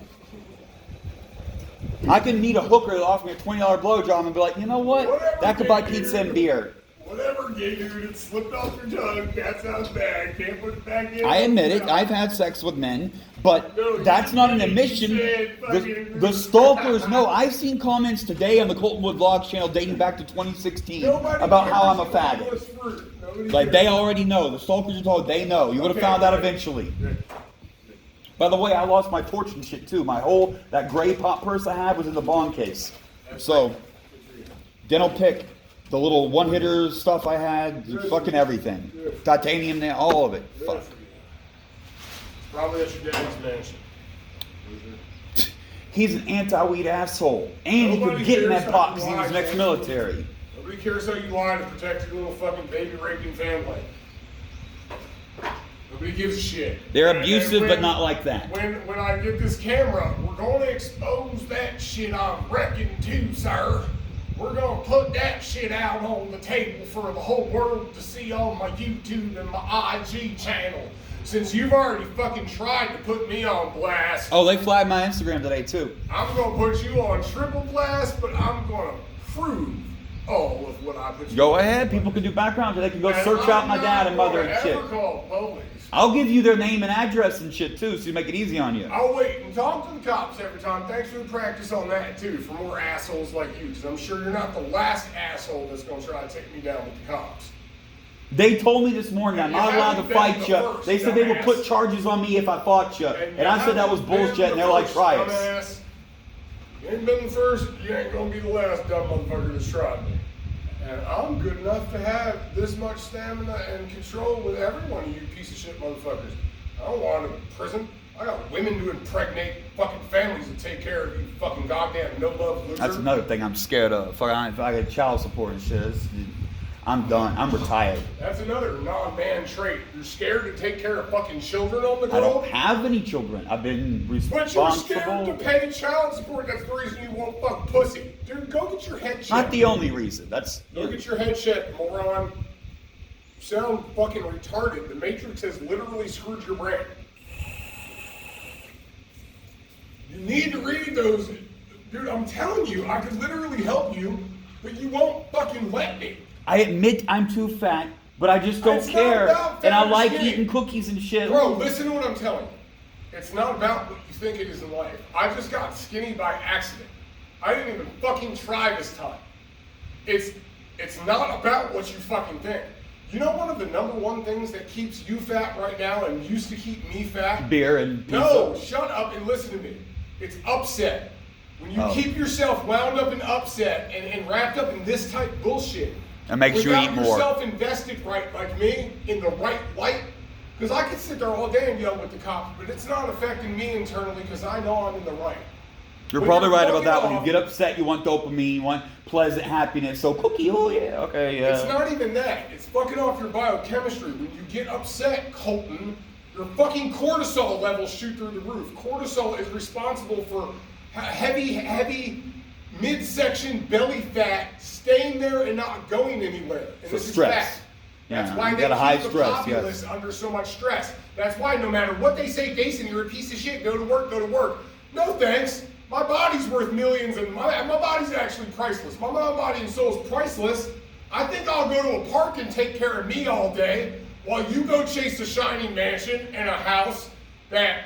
Speaker 1: I can meet a hooker that offers me a $20 blowjob and be like, you know what?
Speaker 3: Whatever,
Speaker 1: That could buy
Speaker 3: dude.
Speaker 1: pizza and beer.
Speaker 3: Whatever, gay dude, it slipped off your tongue. That sounds bad. Can't put it back in.
Speaker 1: I admit it. I've had sex with men, but
Speaker 3: No, you
Speaker 1: that's not an
Speaker 3: didn't.
Speaker 1: admission.
Speaker 3: You said fucking-
Speaker 1: The stalkers know. I've seen comments today on the Coltonwood Vlogs channel dating back to 2016
Speaker 3: Nobody
Speaker 1: about how I'm a
Speaker 3: cares
Speaker 1: faggot.
Speaker 3: what's fruit. Nobody
Speaker 1: Like,
Speaker 3: cares.
Speaker 1: they already know. The stalkers are told they know. You would have
Speaker 3: Okay,
Speaker 1: found out
Speaker 3: right.
Speaker 1: eventually.
Speaker 3: Good.
Speaker 1: By the way, I lost my torch and shit too. That gray pop purse I had was in the bond case. So, dental pick, the little one-hitter stuff I had, fucking everything. Titanium nail, all of it. Fuck.
Speaker 3: Probably at your daddy's mansion.
Speaker 1: He's an anti-weed asshole. And he
Speaker 3: Nobody
Speaker 1: could get in
Speaker 3: cares
Speaker 1: that
Speaker 3: how
Speaker 1: pop
Speaker 3: you
Speaker 1: because he
Speaker 3: lie,
Speaker 1: was
Speaker 3: man.
Speaker 1: ex-military.
Speaker 3: Nobody cares how you lie to protect your little fucking baby raping family. Nobody gives a shit.
Speaker 1: They're
Speaker 3: And
Speaker 1: abusive,
Speaker 3: when-
Speaker 1: but not like that.
Speaker 3: When I get this camera, we're going to expose that shit I'm wrecking too, sir. We're going to put that shit out on the table for the whole world to see on my YouTube and my IG channel. Since you've already fucking tried to put me on blast,
Speaker 1: Oh, they flagged my Instagram today too.
Speaker 3: I'm going to put you on triple blast, but I'm going to prove all of what I put you
Speaker 1: Go
Speaker 3: on.
Speaker 1: ahead, people can do background. They can go
Speaker 3: And
Speaker 1: search
Speaker 3: I'm
Speaker 1: out my
Speaker 3: not
Speaker 1: dad and mother
Speaker 3: gonna
Speaker 1: and shit.
Speaker 3: ever call police.
Speaker 1: I'll give you their name and address and shit too, so you make it easy on you.
Speaker 3: I'll wait and talk to the cops every time. Thanks for the practice on that too, for more assholes like you, because I'm sure you're not the last asshole that's going to try to take me down with the cops.
Speaker 1: They told me this morning I'm
Speaker 3: You
Speaker 1: not allowed
Speaker 3: haven't
Speaker 1: to
Speaker 3: been
Speaker 1: fight
Speaker 3: the
Speaker 1: you.
Speaker 3: first,
Speaker 1: They said they would
Speaker 3: dumbass.
Speaker 1: put charges on me if I fought you. And I said that was bullshit, and they're like, try us.
Speaker 3: us. You ain't been the first, you ain't gonna be the last dumb motherfucker that's tried me. And I'm good enough to have this much stamina and control with every one of you piece of shit motherfuckers. I don't want to go to prison. I got women to impregnate fucking families and take care of you fucking goddamn no-love loser.
Speaker 1: That's another thing I'm scared of. Fuck, if I get child support and shit, I'm done. I'm retired.
Speaker 3: That's another non-man trait. You're scared to take care of fucking children on the
Speaker 1: I
Speaker 3: go?
Speaker 1: don't have any children. I've been
Speaker 3: But you're scared to
Speaker 1: responsible.
Speaker 3: pay child support. That's the reason you won't fuck pussy. Dude, go get your head checked.
Speaker 1: Not the only reason. That's
Speaker 3: Go get your head checked, moron. You sound fucking retarded. The Matrix has literally screwed your brain. You need to read those. Dude, I'm telling you, I could literally help you, but you won't fucking let me.
Speaker 1: I admit I'm too fat, but I just don't
Speaker 3: It's not
Speaker 1: care.
Speaker 3: about
Speaker 1: And I
Speaker 3: fat or
Speaker 1: like
Speaker 3: skinny.
Speaker 1: eating cookies and shit.
Speaker 3: Bro, listen to what I'm telling you. It's not about what you think it is in life. I just got skinny by accident. I didn't even fucking try this time. It's not about what you fucking think. You know one of the number one things that keeps you fat right now and used to keep me fat?
Speaker 1: Beer and pizza.
Speaker 3: No, shut up and listen to me. It's upset. When you
Speaker 1: Oh.
Speaker 3: keep yourself wound up in upset and wrapped up in this type of bullshit.
Speaker 1: That makes you eat
Speaker 3: without
Speaker 1: more.
Speaker 3: yourself invested right like me in the right light. Because I could sit there all day and yell with the cops, but it's not affecting me internally because I know I'm in the right.
Speaker 1: You're
Speaker 3: When
Speaker 1: probably
Speaker 3: you're
Speaker 1: right about
Speaker 3: fucking
Speaker 1: that. When you
Speaker 3: off-
Speaker 1: get upset, you want dopamine, you want pleasant happiness. So cookie, oh yeah, okay, yeah.
Speaker 3: It's not even that. It's fucking off your biochemistry. When you get upset, Colton, your fucking cortisol levels shoot through the roof. Cortisol is responsible for heavy midsection belly fat staying there and not going anywhere. And
Speaker 1: For
Speaker 3: this
Speaker 1: stress.
Speaker 3: is fact. That's
Speaker 1: Yeah,
Speaker 3: why
Speaker 1: you
Speaker 3: they
Speaker 1: got a high
Speaker 3: keep the
Speaker 1: stress,
Speaker 3: populace
Speaker 1: yes.
Speaker 3: under so much stress. That's why no matter what they say, Jason, you're a piece of shit, go to work, go to work. No thanks. My body's worth millions and my body's actually priceless. My body and soul is priceless. I think I'll go to a park and take care of me all day while you go chase a shiny mansion and a house that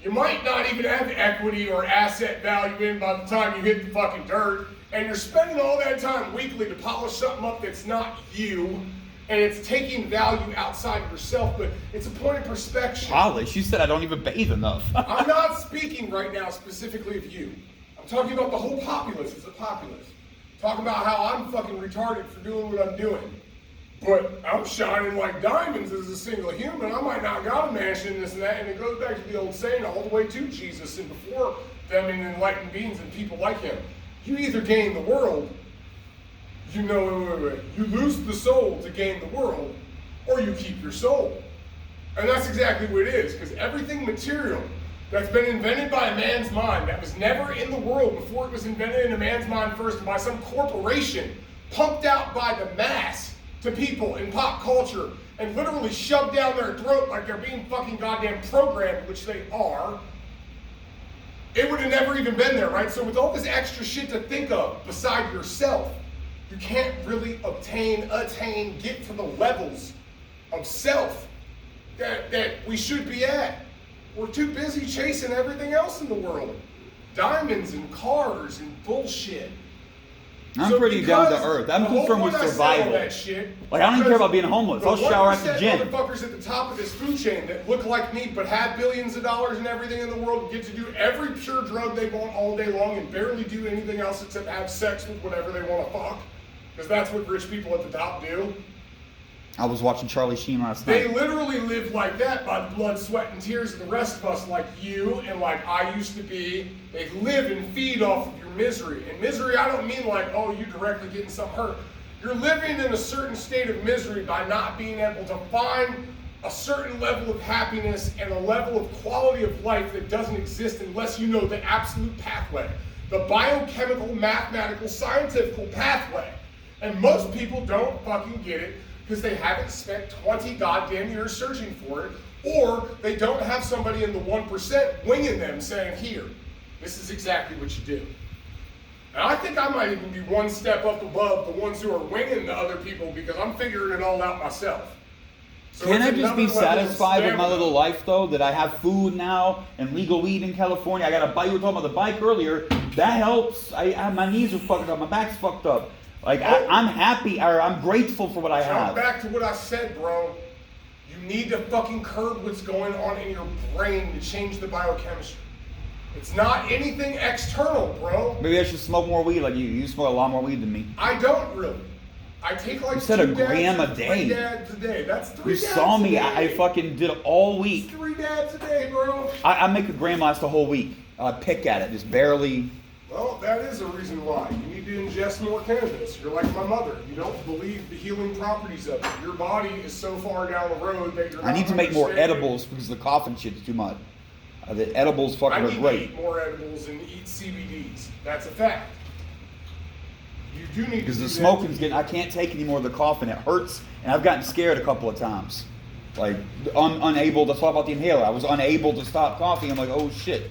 Speaker 3: you might not even have equity or asset value in by the time you hit the fucking dirt, and you're spending all that time weekly to polish something up that's not you, and it's taking value outside of yourself, but it's a point of perspective.
Speaker 1: Polish? You said I don't even bathe enough.
Speaker 3: I'm not speaking right now specifically of you. I'm talking about the whole populace as a populace. Talking about how I'm fucking retarded for doing what I'm doing. But I'm shining like diamonds as a single human. I might not got a mansion, this and that, and it goes back to the old saying all the way to Jesus and before them and enlightened beings and people like him. You either gain the world, you lose the soul to gain the world, or you keep your soul. And that's exactly what it is, because everything material that's been invented by a man's mind, that was never in the world before it was invented in a man's mind first, and by some corporation, pumped out by the mass to people in pop culture, and literally shoved down their throat like they're being fucking goddamn programmed, which they are, it would have never even been there, right? So with all this extra shit to think of beside yourself, you can't really get to the levels of self that we should be at. We're too busy chasing everything else in the world. Diamonds and cars and bullshit.
Speaker 1: I'm pretty down to earth. I'm concerned with survival. Like, I don't even care about being homeless. I'll shower at the gym.
Speaker 3: Motherfuckers at the top of this food chain that look like me but have billions of dollars and everything in the world get to do every pure drug they want all day long and barely do anything else except have sex with whatever they want to fuck. Because that's what rich people at the top do.
Speaker 1: I was watching Charlie Sheen last night.
Speaker 3: They literally live like that by the blood, sweat, and tears of the rest of us, like you and like I used to be. They live and feed off of your misery. And misery, I don't mean like, oh, you directly getting something hurt. You're living in a certain state of misery by not being able to find a certain level of happiness and a level of quality of life that doesn't exist unless you know the absolute pathway. The biochemical, mathematical, scientific pathway. And most people don't fucking get it because they haven't spent 20 goddamn years searching for it, or they don't have somebody in the 1% winging them saying, here, this is exactly what you do. And I think I might even be one step up above the ones who are winging the other people because I'm figuring it all out myself. So
Speaker 1: can I just be satisfied with my little life, though, that I have food now and legal weed in California? I got a bike. We were talking about the bike earlier. That helps. My knees are fucked up. My back's fucked up. Like, I'm happy, or I'm grateful for what I have.
Speaker 3: Back to what I said, bro. You need to fucking curb what's going on in your brain to change the biochemistry. It's not anything external, bro.
Speaker 1: Maybe I should smoke more weed like you. You smoke a lot more weed than me.
Speaker 3: I don't really. I take like
Speaker 1: you said a gram a day.
Speaker 3: 3 dabs a day. That's 3
Speaker 1: You
Speaker 3: dabs
Speaker 1: saw me.
Speaker 3: a day.
Speaker 1: I fucking did it all week.
Speaker 3: It's 3 dabs a day, bro.
Speaker 1: I make a gram last a whole week. I pick at it, just barely.
Speaker 3: Well, that is a reason why. You need to ingest more cannabis. You're like my mother. You don't believe the healing properties of it. Your body is so far down the road that you're not
Speaker 1: I need to make more
Speaker 3: understanding.
Speaker 1: edibles because the coughing shit is too much. The edibles fucking are
Speaker 3: I need
Speaker 1: great.
Speaker 3: to eat more edibles and eat CBDs. That's a fact. You do need
Speaker 1: Because
Speaker 3: to
Speaker 1: the
Speaker 3: do
Speaker 1: smoking's
Speaker 3: that.
Speaker 1: getting, I can't take any more of the coughing. It hurts, and I've gotten scared a couple of times. Like, unable to talk about the inhaler. I was unable to stop coughing. I'm like, oh shit.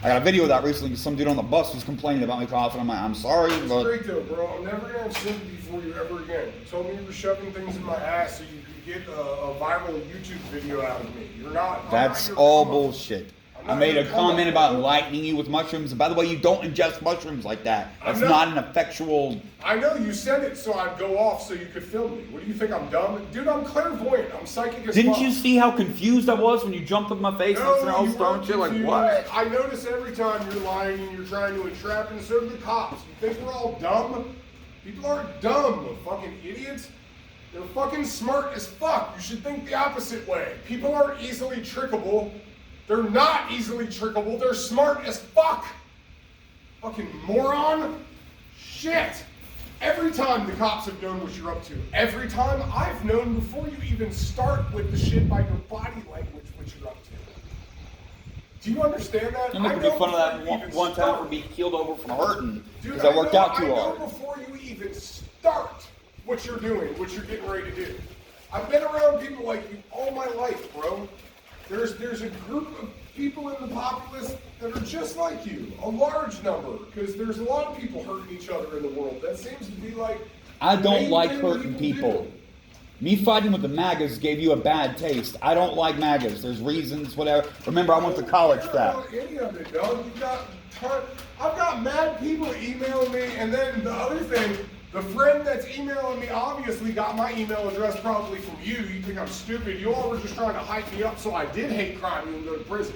Speaker 1: I got a video of that recently. Some dude on the bus was complaining about me coughing. I'm like, I'm sorry,
Speaker 3: It's
Speaker 1: but
Speaker 3: great though, bro. I'm never gonna have sympathy for you ever again. You told me you were shoving things in my ass so you could get a viral YouTube video out of me. You're not.
Speaker 1: that's
Speaker 3: I'm not
Speaker 1: all
Speaker 3: your come up.
Speaker 1: bullshit.
Speaker 3: I'm
Speaker 1: I
Speaker 3: not
Speaker 1: made
Speaker 3: your
Speaker 1: a
Speaker 3: come up,
Speaker 1: comment about
Speaker 3: bro.
Speaker 1: enlightening you with mushrooms. And by the way, you don't ingest mushrooms like that. That's
Speaker 3: I'm
Speaker 1: not
Speaker 3: not-
Speaker 1: an effectual.
Speaker 3: I know you said it so I'd go off so you could film me. What do you think? I'm dumb? Dude, I'm clairvoyant. I'm psychic as
Speaker 1: Didn't
Speaker 3: fuck.
Speaker 1: you see how confused I was when you jumped up my face and I was
Speaker 3: you
Speaker 1: throwing
Speaker 3: weren't
Speaker 1: shit like,
Speaker 3: confused.
Speaker 1: what?
Speaker 3: I notice every time you're lying and you're trying to entrap, and so do the cops. You think we're all dumb? People aren't dumb, fucking idiots. They're fucking smart as fuck. You should think the opposite way. People aren't easily trickable. They're not easily trickable. They're smart as fuck. Fucking moron. Shit. Every time the cops have known what you're up to. Every time I've known before you even start with the shit by your body language what you're up to. Do you understand that?
Speaker 1: I'm making
Speaker 3: I know
Speaker 1: fun of that
Speaker 3: before you even
Speaker 1: one time
Speaker 3: start.
Speaker 1: for being keeled over from hurting
Speaker 3: Dude,
Speaker 1: because I worked out too
Speaker 3: I know
Speaker 1: hard.
Speaker 3: before you even start what you're doing, what you're getting ready to do. I've been around people like you all my life, bro. There's a group of people in the populace that are just like you, a large number, because there's a lot of people hurting each other in the world. That seems to be like
Speaker 1: I
Speaker 3: the
Speaker 1: don't
Speaker 3: main
Speaker 1: like
Speaker 3: thing
Speaker 1: hurting people.
Speaker 3: do.
Speaker 1: Me fighting with the MAGAs gave you a bad taste. I don't like MAGAs. There's reasons, whatever. Remember, I went to college for that.
Speaker 3: I don't know any of it, dog. I've got mad people emailing me, and then the other thing, the friend that's emailing me obviously got my email address probably from you. You think I'm stupid. You all were just trying to hype me up so I did hate crime and go to prison.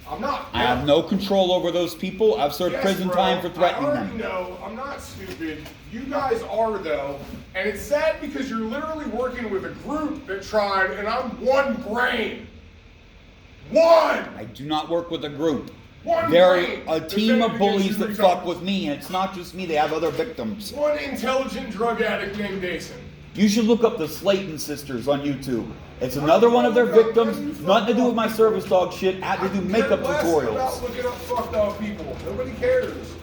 Speaker 3: I'm not.
Speaker 1: I have no control over those people. I've served prison time for threatening them.
Speaker 3: No, I'm not stupid. You guys are, though. And it's sad because you're literally working with a group that tried, and I'm one brain. One!
Speaker 1: I do not work with a group.
Speaker 3: One
Speaker 1: They're
Speaker 3: brain
Speaker 1: a team of
Speaker 3: defending
Speaker 1: bullies
Speaker 3: against
Speaker 1: that
Speaker 3: you
Speaker 1: fuck
Speaker 3: retarded.
Speaker 1: with me, and it's not just me. They have other victims.
Speaker 3: One intelligent drug addict named Jason.
Speaker 1: You should look up the Slayton sisters on YouTube. It's another one of their victims. Nothing to do with my service dog shit. Had to do makeup
Speaker 3: About
Speaker 1: tutorials.
Speaker 3: looking up fucked up people. Nobody cares.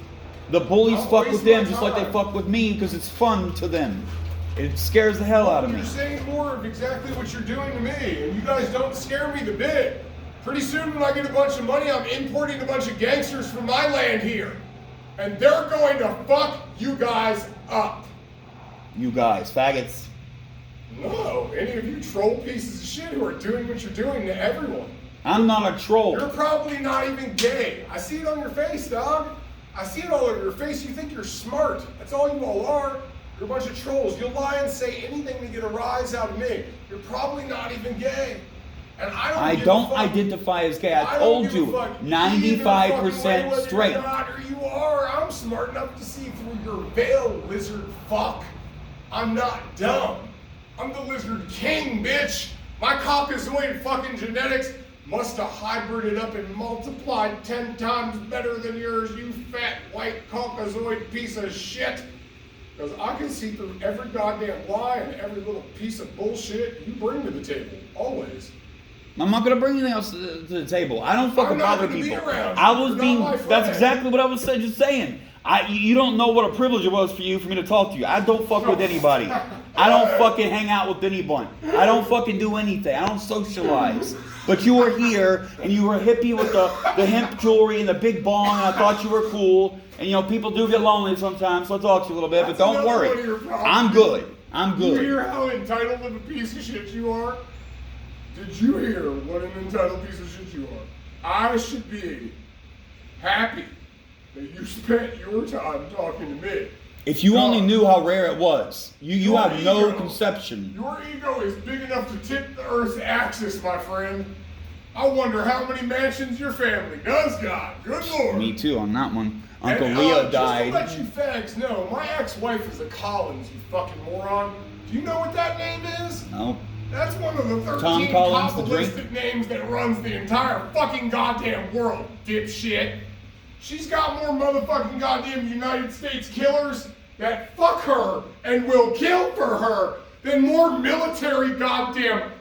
Speaker 1: The bullies
Speaker 3: I'm
Speaker 1: fuck with
Speaker 3: wasting
Speaker 1: them
Speaker 3: my
Speaker 1: just like they
Speaker 3: time.
Speaker 1: fuck with me because it's fun to them. It scares the hell out of me.
Speaker 3: You're saying more of exactly what you're doing to me, and you guys don't scare me the bit. Pretty soon when I get a bunch of money, I'm importing a bunch of gangsters from my land here. And they're going to fuck you guys up.
Speaker 1: You guys, faggots.
Speaker 3: No, any of you troll pieces of shit who are doing what you're doing to everyone.
Speaker 1: I'm not a troll.
Speaker 3: You're probably not even gay. I see it on your face, dog. I see it all over your face. You think you're smart. That's all you all are. You're a bunch of trolls. You'll lie and say anything to get a rise out of me. You're probably not even gay. And
Speaker 1: I
Speaker 3: give a
Speaker 1: don't
Speaker 3: fuck.
Speaker 1: identify as gay. I
Speaker 3: don't
Speaker 1: told
Speaker 3: give a
Speaker 1: you,
Speaker 3: fuck.
Speaker 1: 95%
Speaker 3: Either
Speaker 1: straight.
Speaker 3: you're not or you are. I'm smart enough to see through your veil, lizard fuck. I'm not dumb. I'm the lizard king, bitch. My Caucasoid fucking genetics must have hybrided up and multiplied 10 times better than yours, you fat white Caucasoid piece of shit. Because I can see through every goddamn lie and every little piece of bullshit you bring to the table, always.
Speaker 1: I'm not gonna bring anything else to the table. I don't fucking
Speaker 3: I'm not
Speaker 1: bother
Speaker 3: gonna be
Speaker 1: people.
Speaker 3: around
Speaker 1: I
Speaker 3: you.
Speaker 1: was
Speaker 3: You're
Speaker 1: being.
Speaker 3: not my
Speaker 1: That's
Speaker 3: friend.
Speaker 1: exactly what I was just saying. You don't know what a privilege it was for you for me to talk to you. I don't fuck with anybody. I don't fucking hang out with anyone. I don't fucking do anything. I don't socialize. But you were here and you were a hippie with the hemp jewelry and the big bong, and I thought you were cool. And you know, people do get lonely sometimes, so I'll talk to you a little bit, but
Speaker 3: That's
Speaker 1: don't
Speaker 3: another
Speaker 1: worry.
Speaker 3: one of your problems.
Speaker 1: I'm good. I'm
Speaker 3: You
Speaker 1: good.
Speaker 3: hear how entitled of a piece of shit you are? Did you hear what an entitled piece of shit you are? I should be happy that you spent your time talking to me.
Speaker 1: If you only knew how rare it was, you
Speaker 3: Your
Speaker 1: have no
Speaker 3: ego.
Speaker 1: conception.
Speaker 3: Your ego is big enough to tip the Earth's axis, my friend. I wonder how many mansions your family does got. Good Lord.
Speaker 1: Me too on that one. Uncle
Speaker 3: And,
Speaker 1: Leo
Speaker 3: just
Speaker 1: died.
Speaker 3: to let you fags know, my ex-wife is a Collins, you fucking moron. Do you know what that name is?
Speaker 1: No.
Speaker 3: That's one of the 13
Speaker 1: Tom Collins, the drink?
Speaker 3: Kabbalistic names that runs the entire fucking goddamn world, dipshit. She's got more motherfucking goddamn United States killers that fuck her and will kill for her than more military goddamn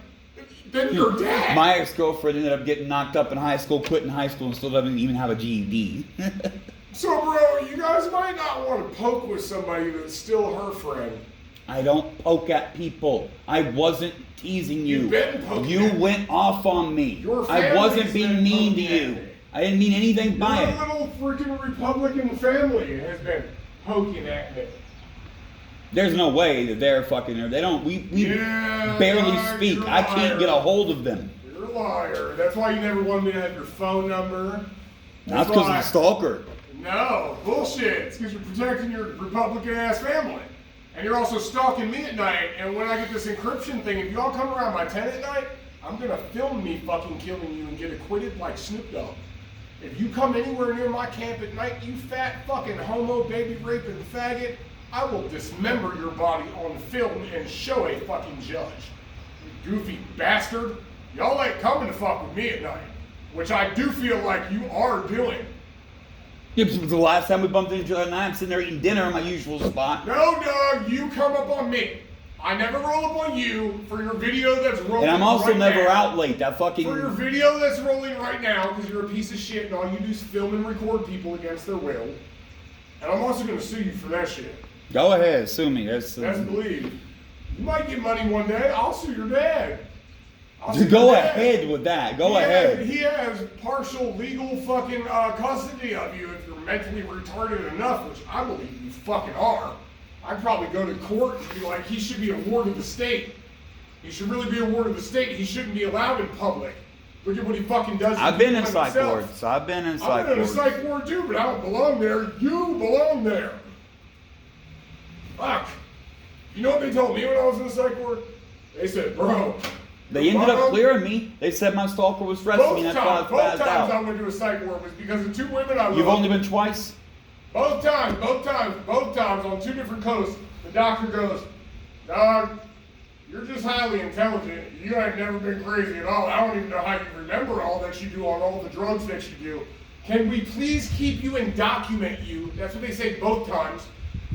Speaker 3: than your dad.
Speaker 1: My ex-girlfriend ended up getting knocked up in high school, quitting high school, and still doesn't even have a GED.
Speaker 3: So, bro, you guys might not want to poke with somebody that's still her friend.
Speaker 1: I don't poke at people. I wasn't teasing you.
Speaker 3: You've been poking
Speaker 1: You
Speaker 3: at me.
Speaker 1: went off on me.
Speaker 3: Your
Speaker 1: I wasn't
Speaker 3: family's
Speaker 1: being
Speaker 3: been
Speaker 1: mean to
Speaker 3: poking at
Speaker 1: you.
Speaker 3: me.
Speaker 1: I didn't mean anything by
Speaker 3: Your
Speaker 1: it.
Speaker 3: little freaking Republican family has been poking at me.
Speaker 1: There's no way that they're fucking there. They don't. We
Speaker 3: Yeah,
Speaker 1: barely
Speaker 3: God,
Speaker 1: speak.
Speaker 3: you're a
Speaker 1: I can't
Speaker 3: liar.
Speaker 1: get a hold of them.
Speaker 3: You're a liar. That's why you never wanted me to have your phone number.
Speaker 1: That's because of the stalker.
Speaker 3: No, bullshit. It's because you're protecting your Republican ass family. And you're also stalking me at night. And when I get this encryption thing, if y'all come around my tent at night, I'm gonna film me fucking killing you and get acquitted like Snoop Dogg. If you come anywhere near my camp at night, you fat fucking homo baby raping faggot, I will dismember your body on film and show a fucking judge. You goofy bastard. Y'all ain't coming to fuck with me at night. Which I do feel like you are doing.
Speaker 1: Yeah, because the last time we bumped into each other at night, I'm sitting there eating dinner in my usual spot.
Speaker 3: No, dog, you come up on me. I never roll up on you for your video that's rolling.
Speaker 1: And I'm also
Speaker 3: right
Speaker 1: never
Speaker 3: now.
Speaker 1: out late. That fucking.
Speaker 3: For your video that's rolling right now, because you're a piece of shit and all you do is film and record people against their will. And I'm also going to sue you for that shit.
Speaker 1: Go ahead, sue me. That's.
Speaker 3: Best believe. You might get money one day. I'll sue your dad. I'll sue
Speaker 1: Go
Speaker 3: your dad.
Speaker 1: ahead with that. Go
Speaker 3: He has-
Speaker 1: ahead.
Speaker 3: He has partial legal fucking custody of you if you're mentally retarded enough, which I believe you fucking are. I'd probably go to court and be like, he should be a ward of the state. He should really be a ward of the state. He shouldn't be allowed in public. Look at what he fucking does.
Speaker 1: I've been in
Speaker 3: to
Speaker 1: psych
Speaker 3: himself.
Speaker 1: wards. I've been in psych
Speaker 3: I've been in a
Speaker 1: wards.
Speaker 3: psych ward too, but I don't belong there. You belong there. Fuck. You know what they told me when I was in the psych ward? They said, bro.
Speaker 1: They ended up clearing me. They said my stalker was stressing me.
Speaker 3: Both
Speaker 1: That's why I
Speaker 3: times,
Speaker 1: was
Speaker 3: both
Speaker 1: passed
Speaker 3: times I
Speaker 1: out.
Speaker 3: went to a psych ward was because of two women I loved.
Speaker 1: You've only been twice?
Speaker 3: Both times on two different coasts. The doctor goes, dog, you're just highly intelligent. You ain't never been crazy at all. I don't even know how you remember all that you do on all the drugs that you do. Can we please keep you and document you? That's what they say both times.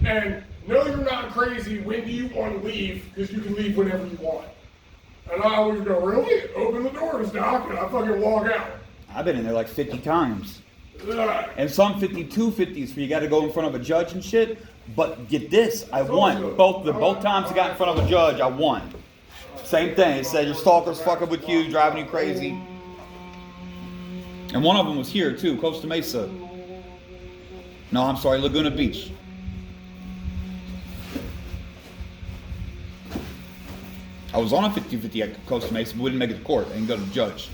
Speaker 3: And no, you're not crazy. When do you want to leave? Because you can leave whenever you want. And I always go, really? Open the doors, doc, and I fucking walk out.
Speaker 1: I've been in there like 50 times.
Speaker 3: Ugh.
Speaker 1: And some 52 50s where you got to go in front of a judge and shit. But get this, I won. Both times I got in front of a judge, I won. Same thing. It said your stalker's fucking with you, driving you crazy. And one of them was here too, Costa Mesa. No, I'm sorry, Laguna Beach. I was on a 50-50 at Costa Mesa, but we didn't make it to court. I didn't go to the judge.